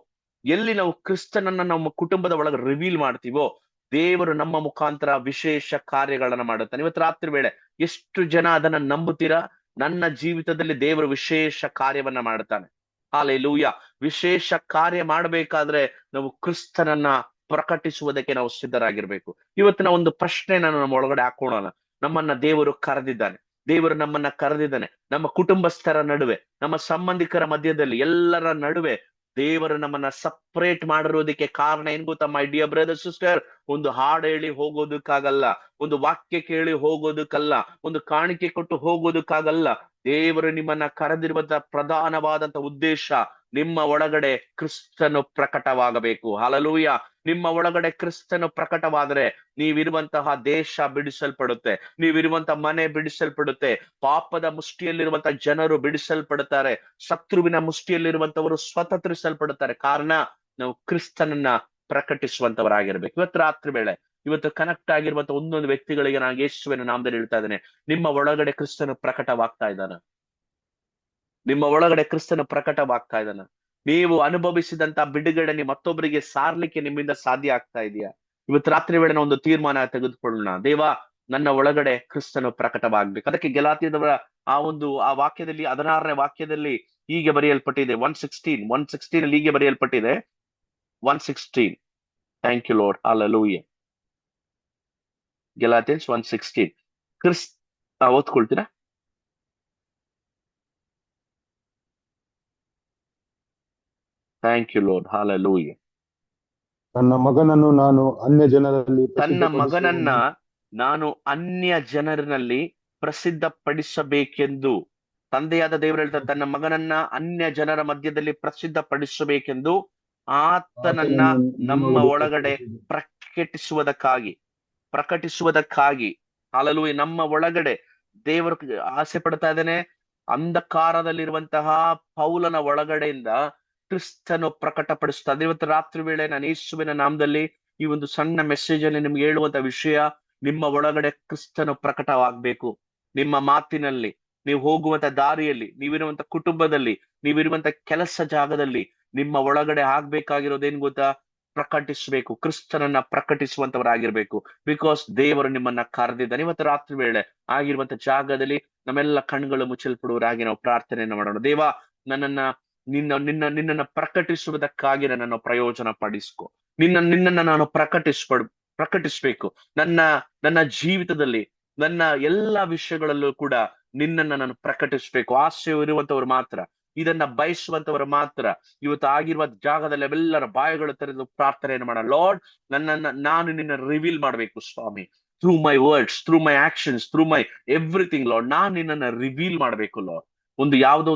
ಎಲ್ಲಿ ನಾವು ಕ್ರಿಸ್ತನನ್ನ ನಮ್ಮ ಕುಟುಂಬದ ಒಳಗೆ ರಿವೀಲ್ ಮಾಡ್ತೀವೋ, ದೇವರು ನಮ್ಮ ಮುಖಾಂತರ ವಿಶೇಷ ಕಾರ್ಯಗಳನ್ನ ಮಾಡುತ್ತಾನೆ. ಇವತ್ತು ರಾತ್ರಿ ವೇಳೆ ಎಷ್ಟು ಜನ ಅದನ್ನ ನಂಬುತ್ತೀರಾ? ನನ್ನ ಜೀವಿತದಲ್ಲಿ ದೇವರು ವಿಶೇಷ ಕಾರ್ಯವನ್ನ ಮಾಡುತ್ತಾನೆ. ಹಾಲೆಲೂಯ. ವಿಶೇಷ ಕಾರ್ಯ ಮಾಡಬೇಕಾದ್ರೆ ನಾವು ಕ್ರಿಸ್ತನನ್ನ ಪ್ರಕಟಿಸುವುದಕ್ಕೆ ನಾವು ಸಿದ್ಧರಾಗಿರ್ಬೇಕು. ಇವತ್ತಿನ ಒಂದು ಪ್ರಶ್ನೆ ನಾನು ನಮ್ಮ ಒಳಗಡೆ ಹಾಕೋಣ. ನಮ್ಮನ್ನ ದೇವರು ಕರೆದಿದ್ದಾನೆ, ದೇವರು ನಮ್ಮನ್ನ ಕರೆದಿದ್ದಾನೆ. ನಮ್ಮ ಕುಟುಂಬಸ್ಥರ ನಡುವೆ, ನಮ್ಮ ಸಂಬಂಧಿಕರ ಮಧ್ಯದಲ್ಲಿ, ಎಲ್ಲರ ನಡುವೆ ದೇವರು ನಮ್ಮನ್ನ ಸಪರೇಟ್ ಮಾಡಿರೋದಕ್ಕೆ ಕಾರಣ ಏನ್ ಗೊತ್ತಾ ಮೈ ಡಿಯರ್ ಬ್ರದರ್ ಸಿಸ್ಟರ್? ಒಂದು ಹಾಡು ಹೇಳಿ ಹೋಗೋದಕ್ಕಾಗಲ್ಲ, ಒಂದು ವಾಕ್ಯ ಕೇಳಿ ಹೋಗೋದಕ್ಕಲ್ಲ, ಒಂದು ಕಾಣಿಕೆ ಕೊಟ್ಟು ಹೋಗೋದಕ್ಕಾಗಲ್ಲ. ದೇವರು ನಿಮ್ಮನ್ನ ಕರೆದಿರುವಂತ ಪ್ರಧಾನವಾದಂತ ಉದ್ದೇಶ, ನಿಮ್ಮ ಒಳಗಡೆ ಕ್ರಿಸ್ತನು ಪ್ರಕಟವಾಗಬೇಕು. ಹಾಲೆಲೂಯ. ನಿಮ್ಮ ಒಳಗಡೆ ಕ್ರಿಸ್ತನು ಪ್ರಕಟವಾದರೆ ನೀವಿರುವಂತಹ ದೇಶ ಬಿಡಿಸಲ್ಪಡುತ್ತೆ, ನೀವಿರುವಂತಹ ಮನೆ ಬಿಡಿಸಲ್ಪಡುತ್ತೆ, ಪಾಪದ ಮುಷ್ಟಿಯಲ್ಲಿರುವಂತಹ ಜನರು ಬಿಡಿಸಲ್ಪಡುತ್ತಾರೆ, ಶತ್ರುವಿನ ಮುಷ್ಟಿಯಲ್ಲಿರುವಂತವರು ಸ್ವತಂತ್ರಿಸಲ್ಪಡುತ್ತಾರೆ. ಕಾರಣ ನಾವು ಕ್ರಿಸ್ತನನ್ನ ಪ್ರಕಟಿಸುವಂತವರಾಗಿರ್ಬೇಕು. ಇವತ್ತು ರಾತ್ರಿ ವೇಳೆ, ಇವತ್ತು ಕನೆಕ್ಟ್ ಆಗಿರುವಂತ ಒಂದೊಂದು ವ್ಯಕ್ತಿಗಳಿಗೆ ನಾನು ಯೇಸುವಿನ ನಾಮದಲ್ಲಿ ಹೇಳ್ತಾ ಇದ್ದೇನೆ, ನಿಮ್ಮ ಒಳಗಡೆ ಕ್ರಿಸ್ತನು ಪ್ರಕಟವಾಗ್ತಾ ಇದ್ದಾನ? ನಿಮ್ಮ ಒಳಗಡೆ ಕ್ರಿಸ್ತನು ಪ್ರಕಟವಾಗ್ತಾ ಇದ್ದಾನ? ನೀವು ಅನುಭವಿಸಿದಂತ ಬಿಡುಗಡೆ ಮತ್ತೊಬ್ಬರಿಗೆ ಸಾರ್ಲಿಕ್ಕೆ ನಿಮ್ಮಿಂದ ಸಾಧ್ಯ ಆಗ್ತಾ ಇದೆಯಾ? ಇವತ್ತು ರಾತ್ರಿ ವೇಳೆ ಒಂದು ತೀರ್ಮಾನ ತೆಗೆದುಕೊಳ್ಳೋಣ, ದೇವಾ ನನ್ನ ಒಳಗಡೆ ಕ್ರಿಸ್ತನು ಪ್ರಕಟವಾಗ್ಬೇಕು. ಅದಕ್ಕೆ ಗೆಲಾತ್ಯದವರ ಆ ವಾಕ್ಯದಲ್ಲಿ 16ನೇ ವಾಕ್ಯದಲ್ಲಿ ಹೀಗೆ ಬರೆಯಲ್ಪಟ್ಟಿದೆ, 116 ಅಲ್ಲಿ ಹೀಗೆ ಬರೆಯಲ್ಪಟ್ಟಿದೆ, 116. Thank you Lord. Hallelujah. Galatians 1:16 ಓದ್ಕೊಳ್ತೀರಾ? Thank you Lord. ಹಾಲೆಲೂಯ. ತನ್ನ ಮಗನನ್ನು ನಾನು ಅನ್ಯ ಜನರಲ್ಲಿ ತನ್ನ ಮಗನನ್ನ ನಾನು ಅನ್ಯ ಜನರಿನಲ್ಲಿ ಪ್ರಸಿದ್ಧಪಡಿಸಬೇಕೆಂದು, ತಂದೆಯಾದ ದೇವರು ಹೇಳ್ತಾರೆ ತನ್ನ ಮಗನನ್ನ ಅನ್ಯ ಜನರ ಮಧ್ಯದಲ್ಲಿ ಪ್ರಸಿದ್ಧಪಡಿಸಬೇಕೆಂದು ಆತನನ್ನ ಆತನನ್ನು ನಮ್ಮ ನಿಮ್ಮೊಳಗೆ ಒಳಗಡೆ ಪ್ರಕಟಿಸುವುದಕ್ಕಾಗಿ ಹಾಲೆಲೂಯಾ, ನಮ್ಮ ಒಳಗಡೆ ದೇವರು ಆಸೆ ಪಡ್ತಾ ಇದ್ದಾನೆ. ಅಂಧಕಾರದಲ್ಲಿರುವಂತಹ ಪೌಲನ ಒಳಗಡೆಯಿಂದ ಕ್ರಿಸ್ತನು ಪ್ರಕಟಪಡಿಸ್ತಾ. ಇವತ್ತು ರಾತ್ರಿ ವೇಳೆ ನಾನು ಯೇಸುವಿನ ನಾಮದಲ್ಲಿ ಈ ಒಂದು ಸಣ್ಣ ಮೆಸೇಜ್ ಅಲ್ಲಿ ನಿಮ್ಗೆ ಹೇಳುವಂತ ವಿಷಯ, ನಿಮ್ಮ ಒಳಗಡೆ ಕ್ರಿಸ್ತನು ಪ್ರಕಟವಾಗ್ಬೇಕು. ನಿಮ್ಮ ಮಾತಿನಲ್ಲಿ, ನೀವು ಹೋಗುವಂತ ದಾರಿಯಲ್ಲಿ, ನೀವಿರುವಂತ ಕುಟುಂಬದಲ್ಲಿ, ನೀವಿರುವಂತ ಕೆಲಸ ಜಾಗದಲ್ಲಿ ನಿಮ್ಮ ಒಳಗಡೆ ಆಗ್ಬೇಕಾಗಿರೋದೇನ್ ಗೊತ್ತಾ? ಪ್ರಕಟಿಸಬೇಕು, ಕ್ರಿಸ್ತನನ್ನ ಪ್ರಕಟಿಸುವಂತವರಾಗಿರ್ಬೇಕು. ಬಿಕಾಸ್ ದೇವರು ನಿಮ್ಮನ್ನ ಕರೆದಿದ್ದಾನೆ. ಇವತ್ತು ರಾತ್ರಿ ವೇಳೆ ಆಗಿರುವಂತ ಜಾಗದಲ್ಲಿ ನಮ್ಮೆಲ್ಲ ಕಣ್ಗಳು ಮುಚ್ಚಲ್ಪಡುವರಾಗಿ ನಾವು ಪ್ರಾರ್ಥನೆಯನ್ನು ಮಾಡೋಣ. ದೇವ, ನಿನ್ನನ್ನ ಪ್ರಕಟಿಸುವುದಕ್ಕಾಗಿ ನನ್ನನ್ನು ಪ್ರಯೋಜನ ಪಡಿಸ್ಕೊ. ನಿನ್ನನ್ನ ನಾನು ಪ್ರಕಟಿಸ್ಬೇಕು. ನನ್ನ ಜೀವಿತದಲ್ಲಿ, ನನ್ನ ಎಲ್ಲಾ ವಿಷಯಗಳಲ್ಲೂ ಕೂಡ ನಿನ್ನನ್ನ ನಾನು ಪ್ರಕಟಿಸ್ಬೇಕು. ಆಸೆ ಇರುವಂತವ್ರು ಮಾತ್ರ, ಇದನ್ನ ಬಯಸುವಂತವರು ಮಾತ್ರ ಇವತ್ತು ಆಗಿರುವ ಜಾಗದಲ್ಲಿ ಅವೆಲ್ಲರ ಬಾಯಿಗಳು ತೆರೆದು ಪ್ರಾರ್ಥನೆಯನ್ನು ಮಾಡೋಣ. ಲಾರ್ಡ್, ನಾನು ನಿನ್ನ ರಿವೀಲ್ ಮಾಡ್ಬೇಕು ಸ್ವಾಮಿ, through my words, through my actions, through my everything. Lord, ನಾನು ನಿನ್ನನ್ನ ರಿವೀಲ್ ಮಾಡ್ಬೇಕು ಲಾರ್ಡ್. ಯಾವುದೋ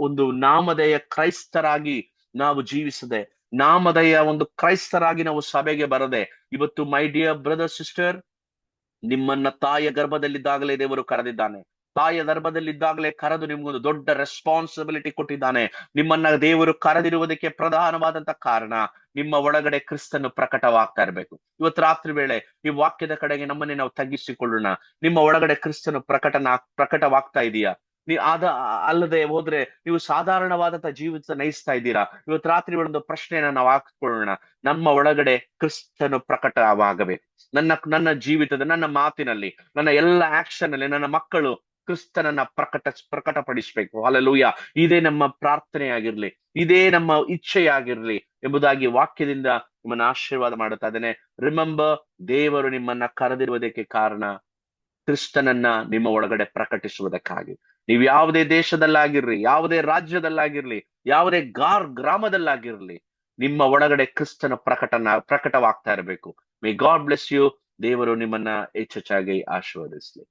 ಒಂದು ನಾಮಧೇಯ ಕ್ರೈಸ್ತರಾಗಿ ನಾವು ಜೀವಿಸದೆ, ನಾಮಧೇಯ ಒಂದು ಕ್ರೈಸ್ತರಾಗಿ ನಾವು ಸಭೆಗೆ ಬರದೆ, ಇವತ್ತು ಮೈ ಡಿಯರ್ ಬ್ರದರ್ ಸಿಸ್ಟರ್, ನಿಮ್ಮನ್ನ ತಾಯಿಯ ಗರ್ಭದಲ್ಲಿದ್ದಾಗಲೇ ದೇವರು ಕರೆದಿದ್ದಾನೆ. ತಾಯಿಯ ಗರ್ಭದಲ್ಲಿದ್ದಾಗಲೇ ಕರೆದು ನಿಮ್ಗೊಂದು ದೊಡ್ಡ ರೆಸ್ಪಾನ್ಸಿಬಿಲಿಟಿ ಕೊಟ್ಟಿದ್ದಾನೆ. ನಿಮ್ಮನ್ನ ದೇವರು ಕರೆದಿರುವುದಕ್ಕೆ ಪ್ರಧಾನವಾದಂತ ಕಾರಣ, ನಿಮ್ಮ ಒಳಗಡೆ ಕ್ರಿಸ್ತನು ಪ್ರಕಟವಾಗ್ತಾ ಇರ್ಬೇಕು. ಇವತ್ತು ರಾತ್ರಿ ವೇಳೆ ಈ ವಾಕ್ಯದ ಕಡೆಗೆ ನಮ್ಮನ್ನೇ ನಾವು ತಗ್ಗಿಸಿಕೊಳ್ಳೋಣ. ನಿಮ್ಮ ಒಳಗಡೆ ಕ್ರಿಸ್ತನು ಪ್ರಕಟವಾಗ್ತಾ ಇದೆಯಾ? ಅಲ್ಲದೆ ಹೋದ್ರೆ ನೀವು ಸಾಧಾರಣವಾದಂತ ಜೀವಿತ ನಯಿಸ್ತಾ ಇದ್ದೀರಾ? ಇವತ್ತು ರಾತ್ರಿ ಒಂದು ಪ್ರಶ್ನೆಯನ್ನ ನಾವು ಹಾಕಿಕೊಳ್ಳೋಣ. ನಮ್ಮ ಒಳಗಡೆ ಕ್ರಿಸ್ತನು ಪ್ರಕಟವಾಗಬೇಕು. ನನ್ನ ಜೀವಿತದ, ನನ್ನ ಮಾತಿನಲ್ಲಿ, ನನ್ನ ಎಲ್ಲ ಆಕ್ಷನ್ ಅಲ್ಲಿ ನನ್ನ ಮಕ್ಕಳು ಕ್ರಿಸ್ತನನ್ನ ಪ್ರಕಟಪಡಿಸ್ಬೇಕು. ಹಲ್ಲೆಲೂಯಾ. ಇದೇ ನಮ್ಮ ಪ್ರಾರ್ಥನೆಯಾಗಿರ್ಲಿ, ಇದೇ ನಮ್ಮ ಇಚ್ಛೆಯಾಗಿರ್ಲಿ ಎಂಬುದಾಗಿ ವಾಕ್ಯದಿಂದ ನಿಮ್ಮನ್ನ ಆಶೀರ್ವಾದ ಮಾಡುತ್ತಾ ಇದ್ದೇನೆ. ರಿಮೆಂಬರ್, ದೇವರು ನಿಮ್ಮನ್ನ ಕರೆದಿರುವುದಕ್ಕೆ ಕಾರಣ ಕ್ರಿಸ್ತನನ್ನ ನಿಮ್ಮ ಒಳಗಡೆ ಪ್ರಕಟಿಸುವುದಕ್ಕಾಗಿ. ನೀವು ಯಾವುದೇ ದೇಶದಲ್ಲಾಗಿರ್ಲಿ, ಯಾವುದೇ ರಾಜ್ಯದಲ್ಲಾಗಿರ್ಲಿ, ಯಾವುದೇ ಗ್ರಾಮದಲ್ಲಾಗಿರ್ಲಿ, ನಿಮ್ಮ ಒಳಗಡೆ ಕ್ರಿಸ್ತನ ಪ್ರಕಟವಾಗ್ತಾ ಇರಬೇಕು. May God bless you. ದೇವರು ನಿಮ್ಮನ್ನ ಹೆಚ್ಚೆಚ್ಚಾಗಿ ಆಶೀರ್ವದಿಸಲಿ.